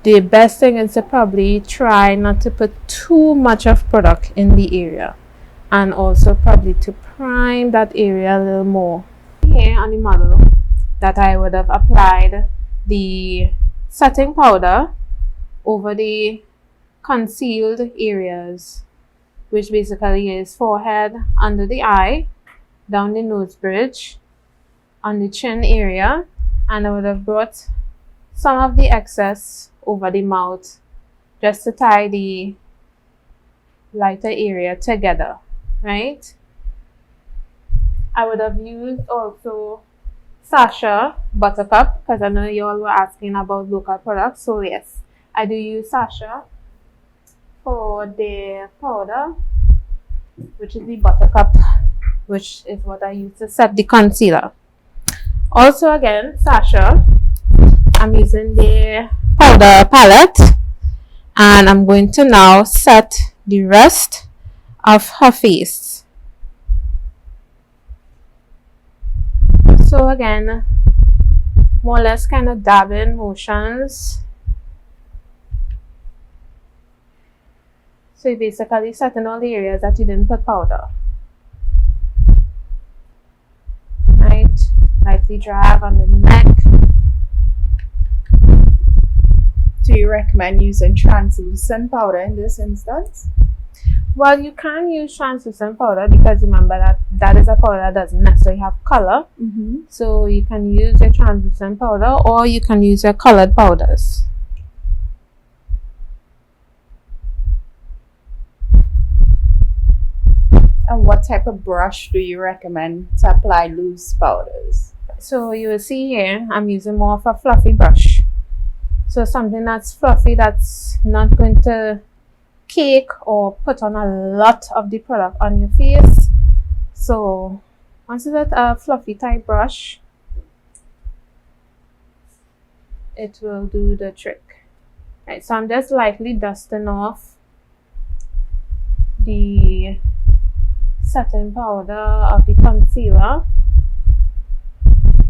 the best thing is to probably try not to put too much of product in the area, and also probably to prime that area a little more. Here on the model that I would have applied the setting powder over the concealed areas, which basically is forehead, under the eye, down the nose bridge, on the chin area, and I would have brought some of the excess over the mouth just to tie the lighter area together, right? I would have used also Sasha Buttercup because I know you all were asking about local products, so yes, I do use Sasha for the powder, which is the Buttercup, which is what I use to set the concealer. Also again, Sasha, I'm using the powder palette, and I'm going to now set the rest of her face. So again, more or less kind of dabbing motions. So you basically setting all the areas that you didn't put powder. Right? Lightly drag on the neck. Do you recommend using translucent powder in this instance? Well, you can use translucent powder because remember that is a powder that doesn't necessarily have color. So you can use a translucent powder or you can use your colored powders. And what type of brush do you recommend to apply loose powders? So you will see here, I'm using more of a fluffy brush. So something that's fluffy, that's not going to cake or put on a lot of the product on your face. So once you get a fluffy type brush, it will do the trick. Right, so I'm just lightly dusting off the setting powder of the concealer,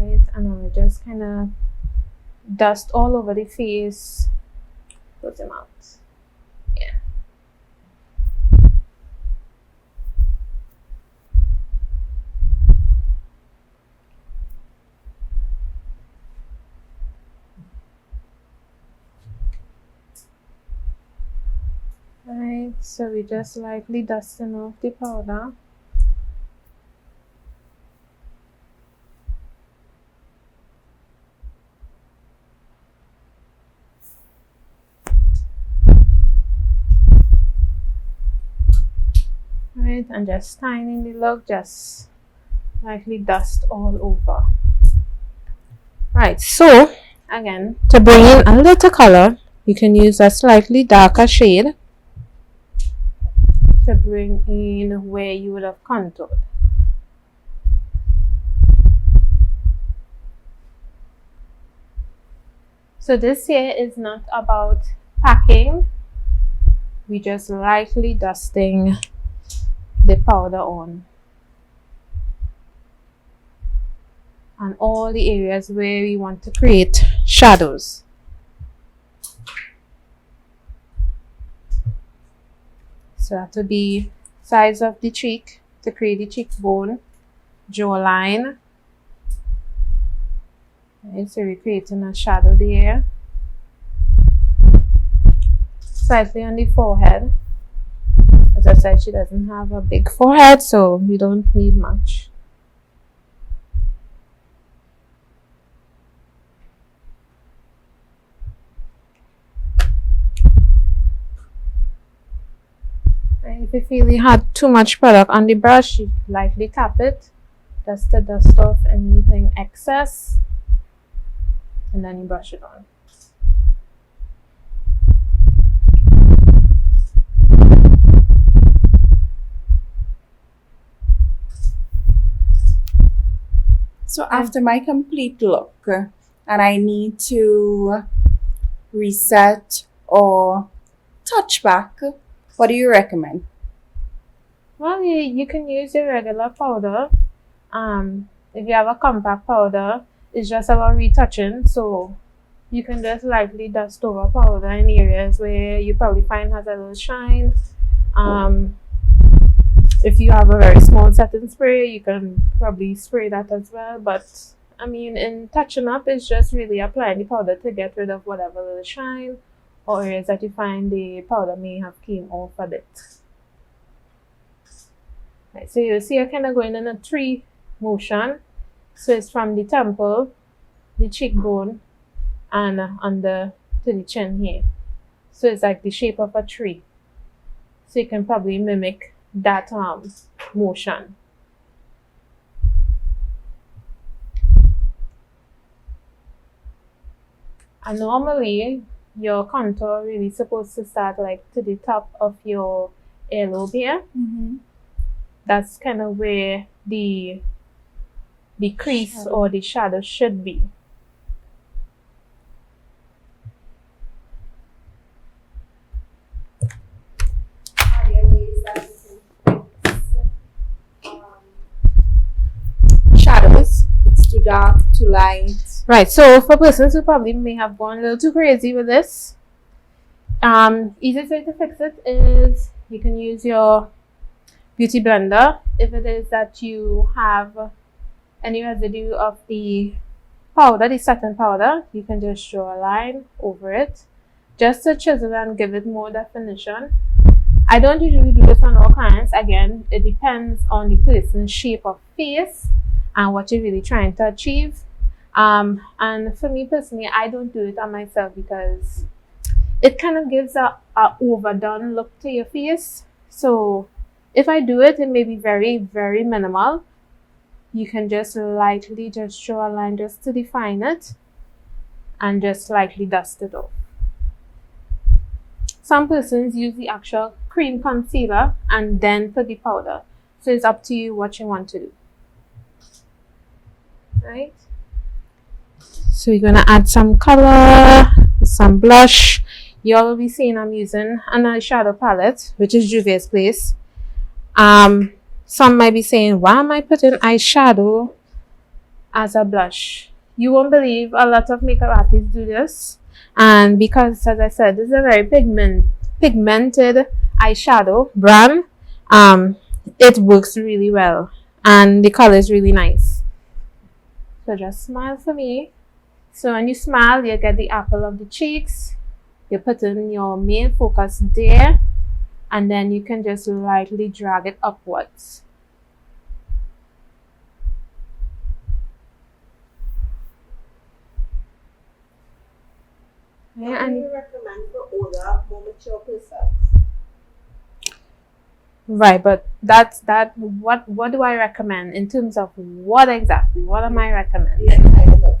right, and I will just kind of dust all over the face, put them out. Yeah. Right, so we just lightly dusting off the powder. Right, and just tightening the look, just lightly dust all over. Right, so again, to bring in a little color, you can use a slightly darker shade to bring in where you would have contoured. So this here is not about packing, we just lightly dusting the powder on and all the areas where we want to create shadows. So that would be size of the cheek to create the cheekbone, jawline. Right, so we're creating a shadow there. Slightly on the forehead. As I said, she doesn't have a big forehead, so we don't need much. And if you feel you had too much product on the brush, you lightly tap it just to dust off anything excess, and then you brush it on. So after my complete look, and I need to reset or touch back, what do you recommend? Well, you can use your regular powder. If you have a compact powder, it's just about retouching, so you can just lightly dust over powder in areas where you probably find has a little shine. If you have a very small setting spray, you can probably spray that as well. But I mean, in touching up, it's just really applying the powder to get rid of whatever little shine or areas that you find the powder may have came off a bit. Right, so you see, I'm kind of going in a tree motion. So it's from the temple, the cheekbone, and under to the chin here. So it's like the shape of a tree. So you can probably mimic that motion. And normally your contour really supposed to start like to the top of your earlobe here. That's kind of where the crease Shadow. or the shadow should be. Are there ways that you can fix Shadows. It's too dark, too light. Right, so for persons who probably may have gone a little too crazy with this, easiest way to fix it is you can use your beauty blender. If it is that you have any residue of the powder, the satin powder, you can just draw a line over it just to chisel and give it more definition. I don't usually do this on all clients. Again, it depends on the person's shape of face and what you're really trying to achieve. And for me personally, I don't do it on myself because it kind of gives a overdone look to your face. So if I do it, it may be very, very minimal. You can just lightly just draw a line just to define it and just lightly dust it off. Some persons use the actual cream concealer and then put the powder. So it's up to you what you want to do. Right? So we're gonna add some color, some blush. You all will be seeing I'm using an eyeshadow palette, which is Juvia's Place. Some might be saying, why am I putting eyeshadow as a blush? You won't believe a lot of makeup artists do this. And because, as I said, this is a very pigmented eyeshadow brand, it works really well. And the color is really nice. So just smile for me. So when you smile, you get the apple of the cheeks. You put in your main focus there. And then you can just lightly drag it upwards. What do you recommend for older, more mature persons? Right, but that's that. What do I recommend in terms of what exactly? What am I recommending? The entire look.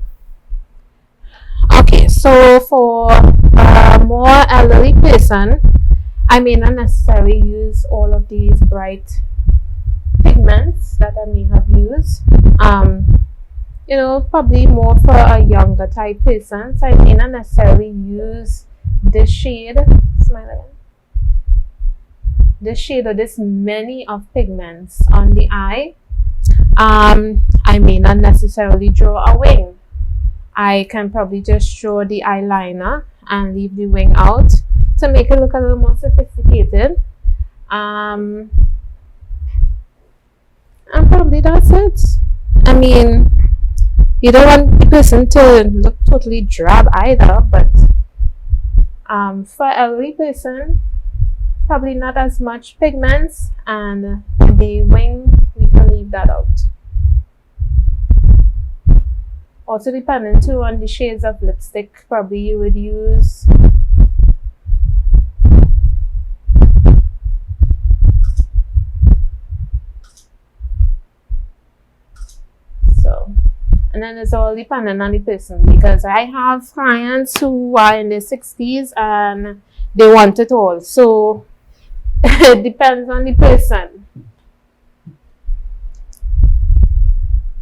Okay, so for a more elderly person, I may not necessarily use all of these bright pigments that I may have used. Probably more for a younger type person, so I may not necessarily use this shade. Smile again. This shade or this many of pigments on the eye. I may not necessarily draw a wing. I can probably just draw the eyeliner and leave the wing out to make it look a little more sophisticated. And probably that's it. I mean, you don't want the person to look totally drab either, but for elderly person, probably not as much pigments, and the wing, we can leave that out. Also depending too on the shades of lipstick probably you would use. So, and then it's all dependent on the person, because I have clients who are in their 60s and they want it all. So it depends on the person.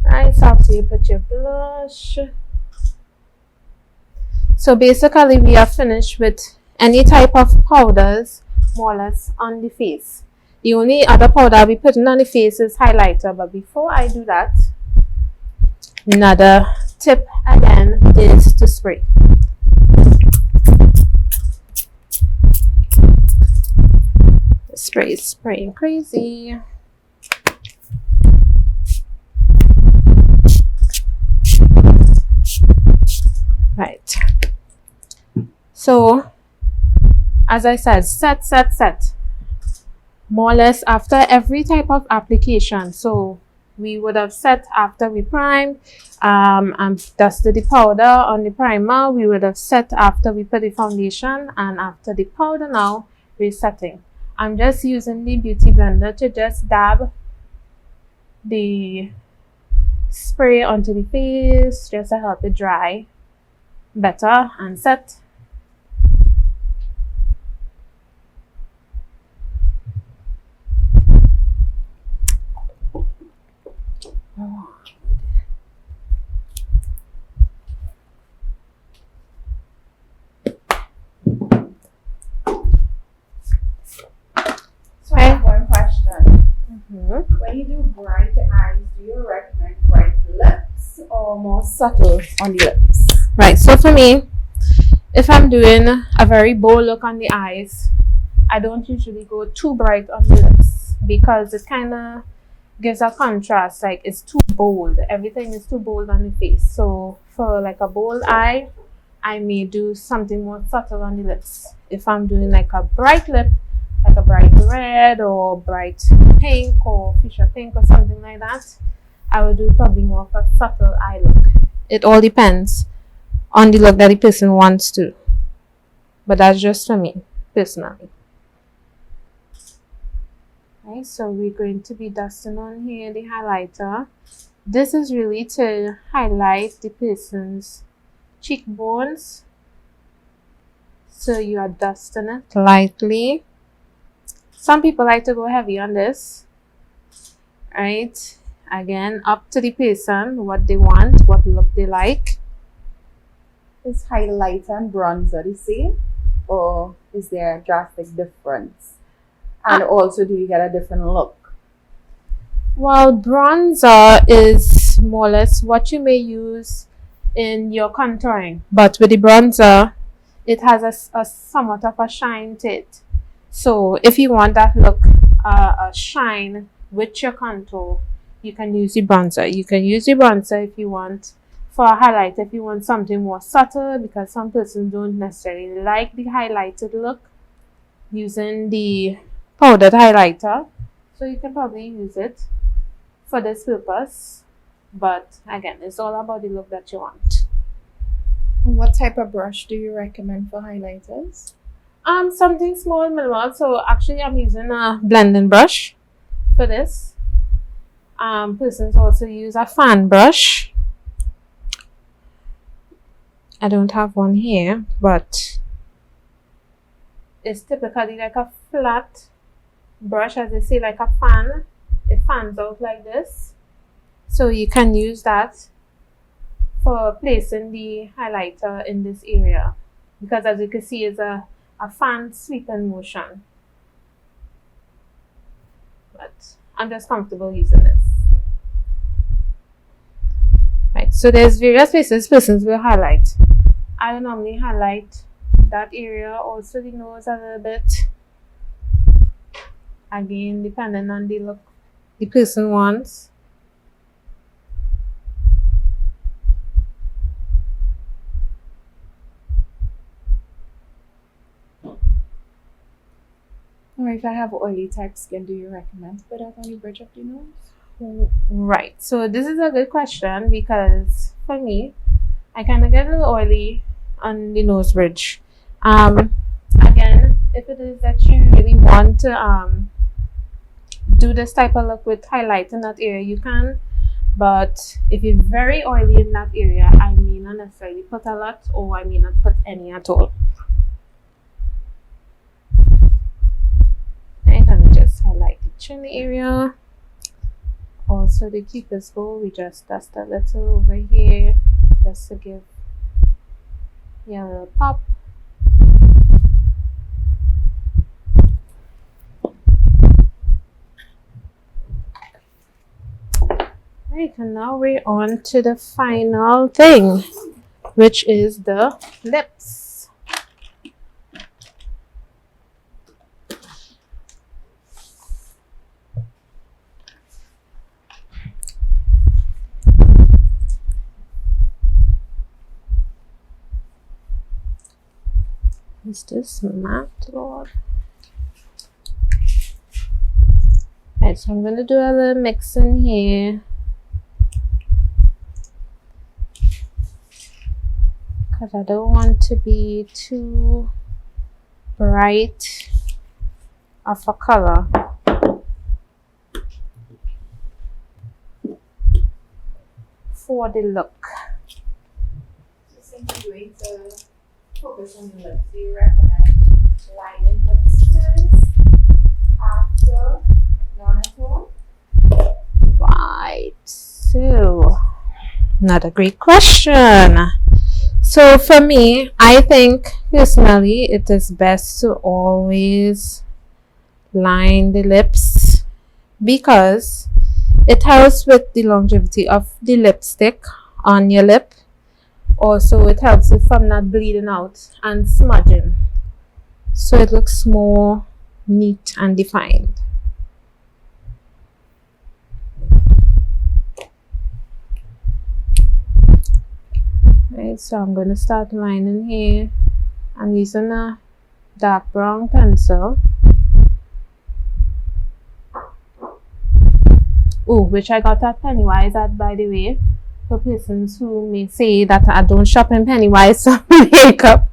Right, so after you put your blush. So basically we are finished with any type of powders more or less on the face. The only other powder I'll be putting on the face is highlighter, but before I do that, another tip again is to spray. The spray is spraying crazy. Right. So, as I said, set. More or less after every type of application. So, we would have set after we primed and dusted the powder on the primer. We would have set after we put the foundation, and after the powder now, we're setting. I'm just using the beauty blender to just dab the spray onto the face just to help it dry better and set. So I have one question. Mm-hmm. When you do bright eyes, do you recommend bright lips or more subtle on the lips? Right, so for me, if I'm doing a very bold look on the eyes, I don't usually go too bright on the lips because it kind of gives a contrast, like it's too bold. Everything is too bold on the face. So for like a bold eye, I may do something more subtle on the lips. If I'm doing like a bright lip, like a bright red or bright pink or fuchsia pink or something like that, I will do probably more of a subtle eye look. It all depends on the look that the person wants to. But that's just for me, personally. Okay, so we're going to be dusting on here the highlighter. This is really to highlight the person's cheekbones. So you are dusting it lightly. Some people like to go heavy on this. Right? Again, up to the person, what they want, what look they like. Is highlighter and bronzer the same, or is there a drastic difference? And also, do you get a different look? Well, bronzer is more or less what you may use in your contouring, but with the bronzer, it has a somewhat of a shine to it. So if you want that look, a shine with your contour, you can use the bronzer. You can use the bronzer if you want for a highlight, if you want something more subtle, because some persons don't necessarily like the highlighted look using the powdered highlighter. So you can probably use it for this purpose. But again, it's all about the look that you want. What type of brush do you recommend for highlighters? Something small, minimal. So actually, I'm using a blending brush for this. Persons also use a fan brush. I don't have one here, but it's typically like a flat brush, as they say, like a fan. It fans out like this. So you can use that for placing the highlighter in this area, because as you can see, it's a fan sweeping motion. But I'm just comfortable using this. Right, so there's various places persons will highlight. I will normally highlight that area, also the nose a little bit. Again, depending on the look the person wants. Or if I have oily type skin, do you recommend to put that on the bridge of the nose? Right, so this is a good question, because for me, I kind of get a little oily on the nose bridge. Again, if it is that you really want to do this type of look with highlight in that area, you can. But if you're very oily in that area, I may not necessarily put a lot, or I may not put any at all. Right, let me just highlight the chin area. Also the cupid's bow, we just dust a little over here just to give you a little pop. Right, and now we're on to the final thing, which is the lips. Is this matte, Lord? Right, so I'm going to do a little mixing here, because I don't want to be too bright of a color. For the look. So since you're going to focus on the lips, do you recommend lining lips first after non-tone? Right, so another great question. So for me, I think personally it is best to always line the lips, because it helps with the longevity of the lipstick on your lip. Also, it helps it from not bleeding out and smudging, so it looks more neat and defined. Right, so I'm going to start lining here. I'm using a dark brown pencil. Oh, which I got at Pennywise at, by the way, for persons who may say that I don't shop in Pennywise for makeup.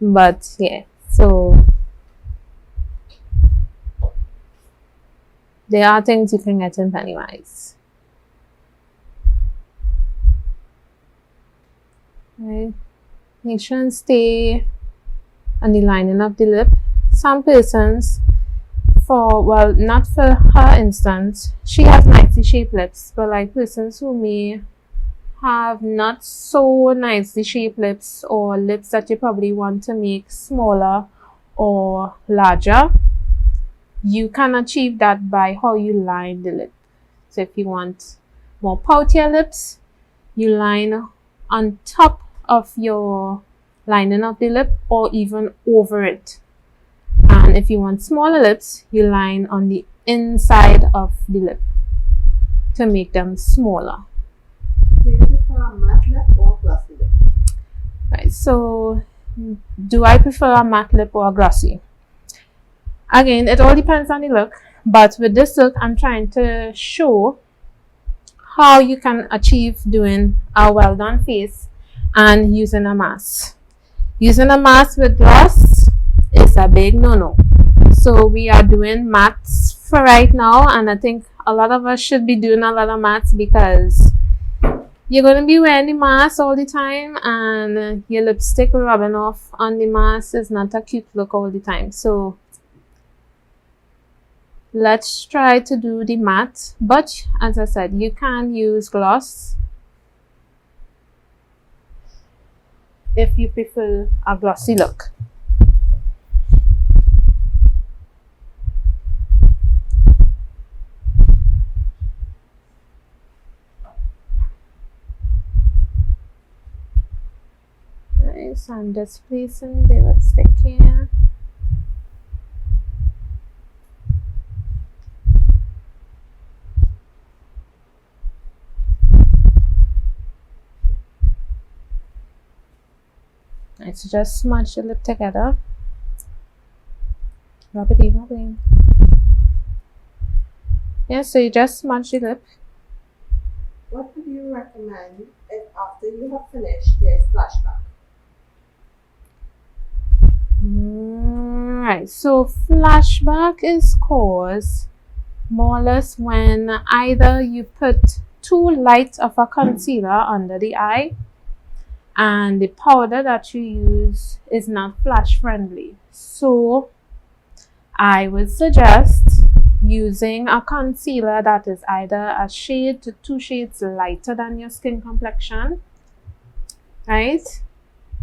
But yeah, so there are things you can get in Pennywise. Right. Make sure and stay on the lining of the lip. Some persons, well, not for her instance, she has nicely shaped lips, but like persons who may have not so nicely shaped lips, or lips that you probably want to make smaller or larger, you can achieve that by how you line the lip. So if you want more poutier lips, you line on top of your lining of the lip, or even over it. And if you want smaller lips, you line on the inside of the lip to make them smaller. Do you prefer a matte lip or glossy lip? Right, so do I prefer a matte lip or a glossy? Again, it all depends on the look, but with this look, I'm trying to show how you can achieve doing a well done face and using a mask. Using a mask with gloss is a big no-no. So we are doing mattes for right now, and I think a lot of us should be doing a lot of mattes because you're going to be wearing the mask all the time, and your lipstick rubbing off on the mask is not a cute look all the time. So let's try to do the matte, but as I said, you can use gloss if you prefer a glossy look. Nice, I'm just placing the lipstick here. Nice, just smudge the lip together. Rub it in, rub it in. Yeah, so you just smudge the lip. What would you recommend if after you have finished there's flashback? Right, so flashback is caused more or less when either you put too light of a concealer under the eye and the powder that you use is not flash friendly. So I would suggest using a concealer that is either a shade to 2 shades lighter than your skin complexion, right?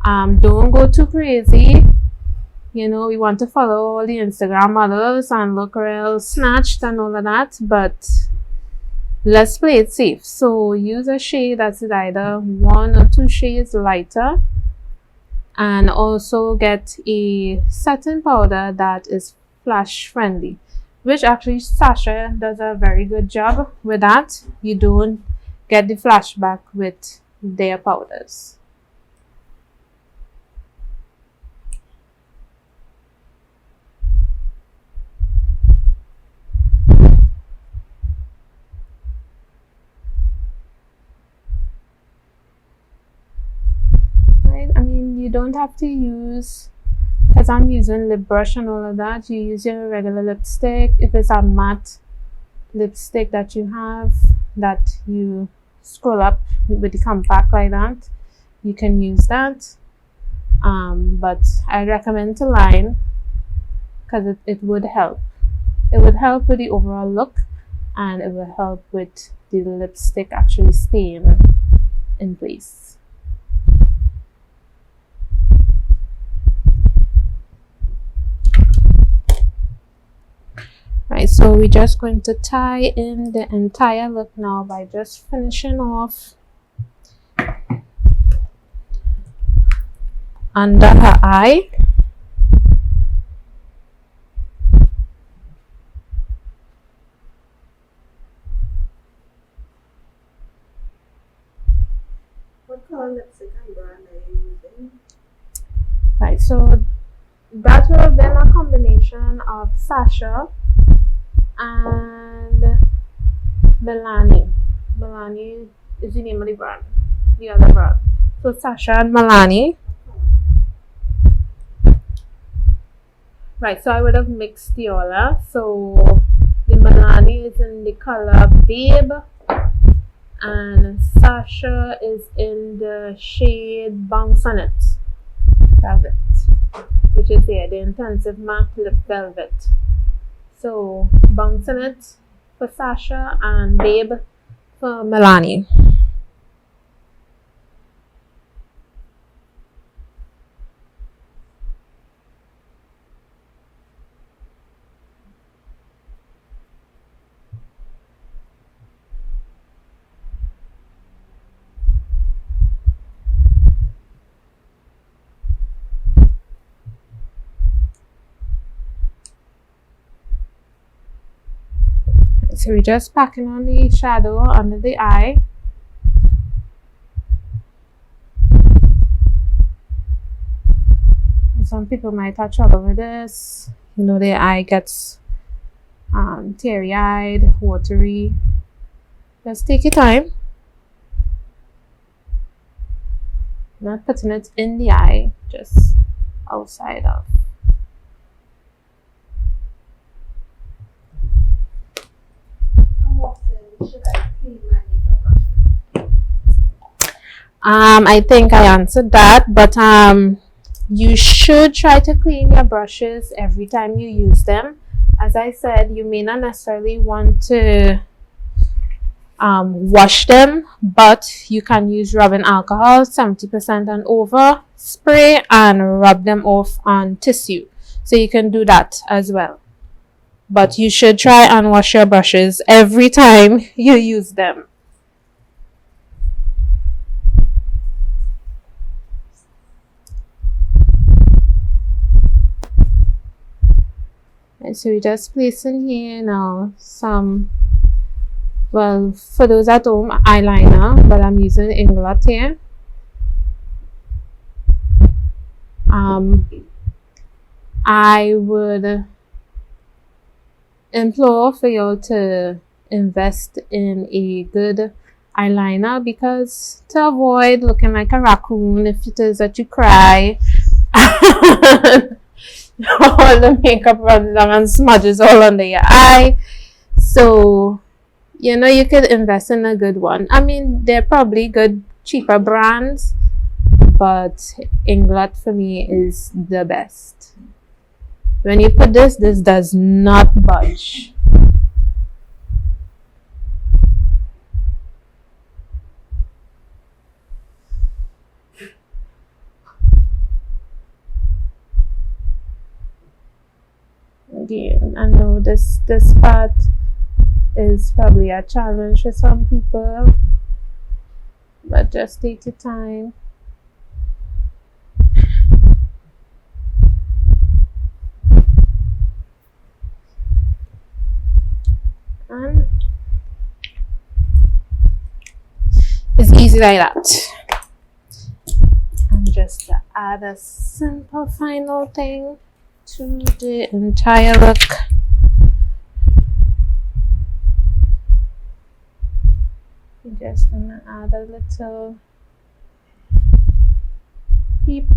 Don't go too crazy. You know, we want to follow all the Instagram models and look real snatched and all of that, but let's play it safe. So use a shade that's either 1 or 2 shades lighter, and also get a setting powder that is flash friendly, which actually Sasha does a very good job with that. You don't get the flashback with their powders. You don't have to use, because I'm using lip brush and all of that, you use your regular lipstick. If it's a matte lipstick that you have that you scroll up with the compact like that, you can use that. But I recommend to line because it would help. It would help with the overall look, and it will help with the lipstick actually staying in place. Right, so we're just going to tie in the entire look now by just finishing off under her eye. What color lipstick and brand are you using? Right, so that will have been a combination of Sasha and Milani. Milani is the name of the brand, the other brand. So Sasha and Milani. Right, so I would have mixed the all. So the Milani is in the color Babe, and Sasha is in the shade Bounce on It Velvet, which is the intensive matte lip velvet. So Bounce on It for Sasha and Babe for Milani. So we're just packing on the shadow under the eye. Some people might have trouble with this. You know, their eye gets teary-eyed, watery. Just take your time. Not putting it in the eye, just outside of I think I answered that, but you should try to clean your brushes every time you use them. As I said, you may not necessarily want to wash them, but you can use rubbing alcohol 70% and over, spray and rub them off on tissue. So you can do that as well. But you should try and wash your brushes every time you use them. And so we just place in here now some, well, for those at home, eyeliner, but I'm using Inglot here. I would implore for you to invest in a good eyeliner, because to avoid looking like a raccoon if it is that you cry all the makeup runs down and smudges all under your eye. So you know, you could invest in a good one. I mean, they're probably good cheaper brands, but Inglot for me is the best. When you put this does not budge. Again, I know this part is probably a challenge for some people, but just take your time. And it's easy like that. And just to add a simple final thing to the entire look. I'm just gonna add a little peep.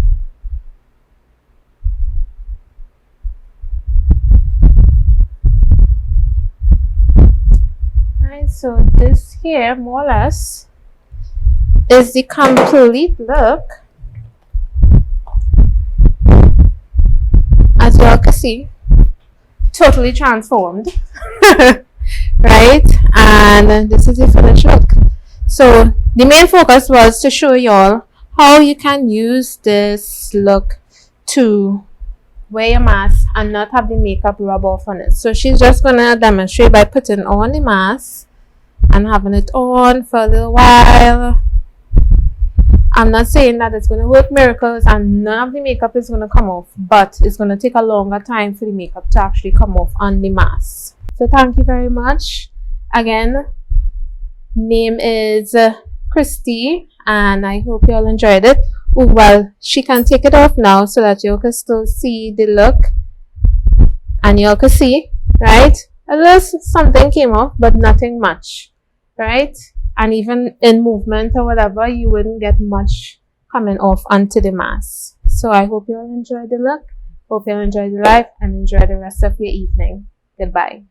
Right, so this here more or less is the complete look. As you all can see, totally transformed. Right, and this is the finished look. So the main focus was to show y'all how you can use this look to wear your mask and not have the makeup rub off on it. So she's just gonna demonstrate by putting on the mask and having it on for a little while. I'm not saying that it's gonna work miracles and none of the makeup is gonna come off, but it's gonna take a longer time for the makeup to actually come off on the mask. So thank you very much. Again, name is Christy, and I hope you all enjoyed it. Oh, well, she can take it off now so that you can still see the look, and you all can see, right? A little something came off, but nothing much, right? And even in movement or whatever, you wouldn't get much coming off onto the mask. So I hope you all enjoyed the look. Hope you all enjoyed the live and enjoy the rest of your evening. Goodbye.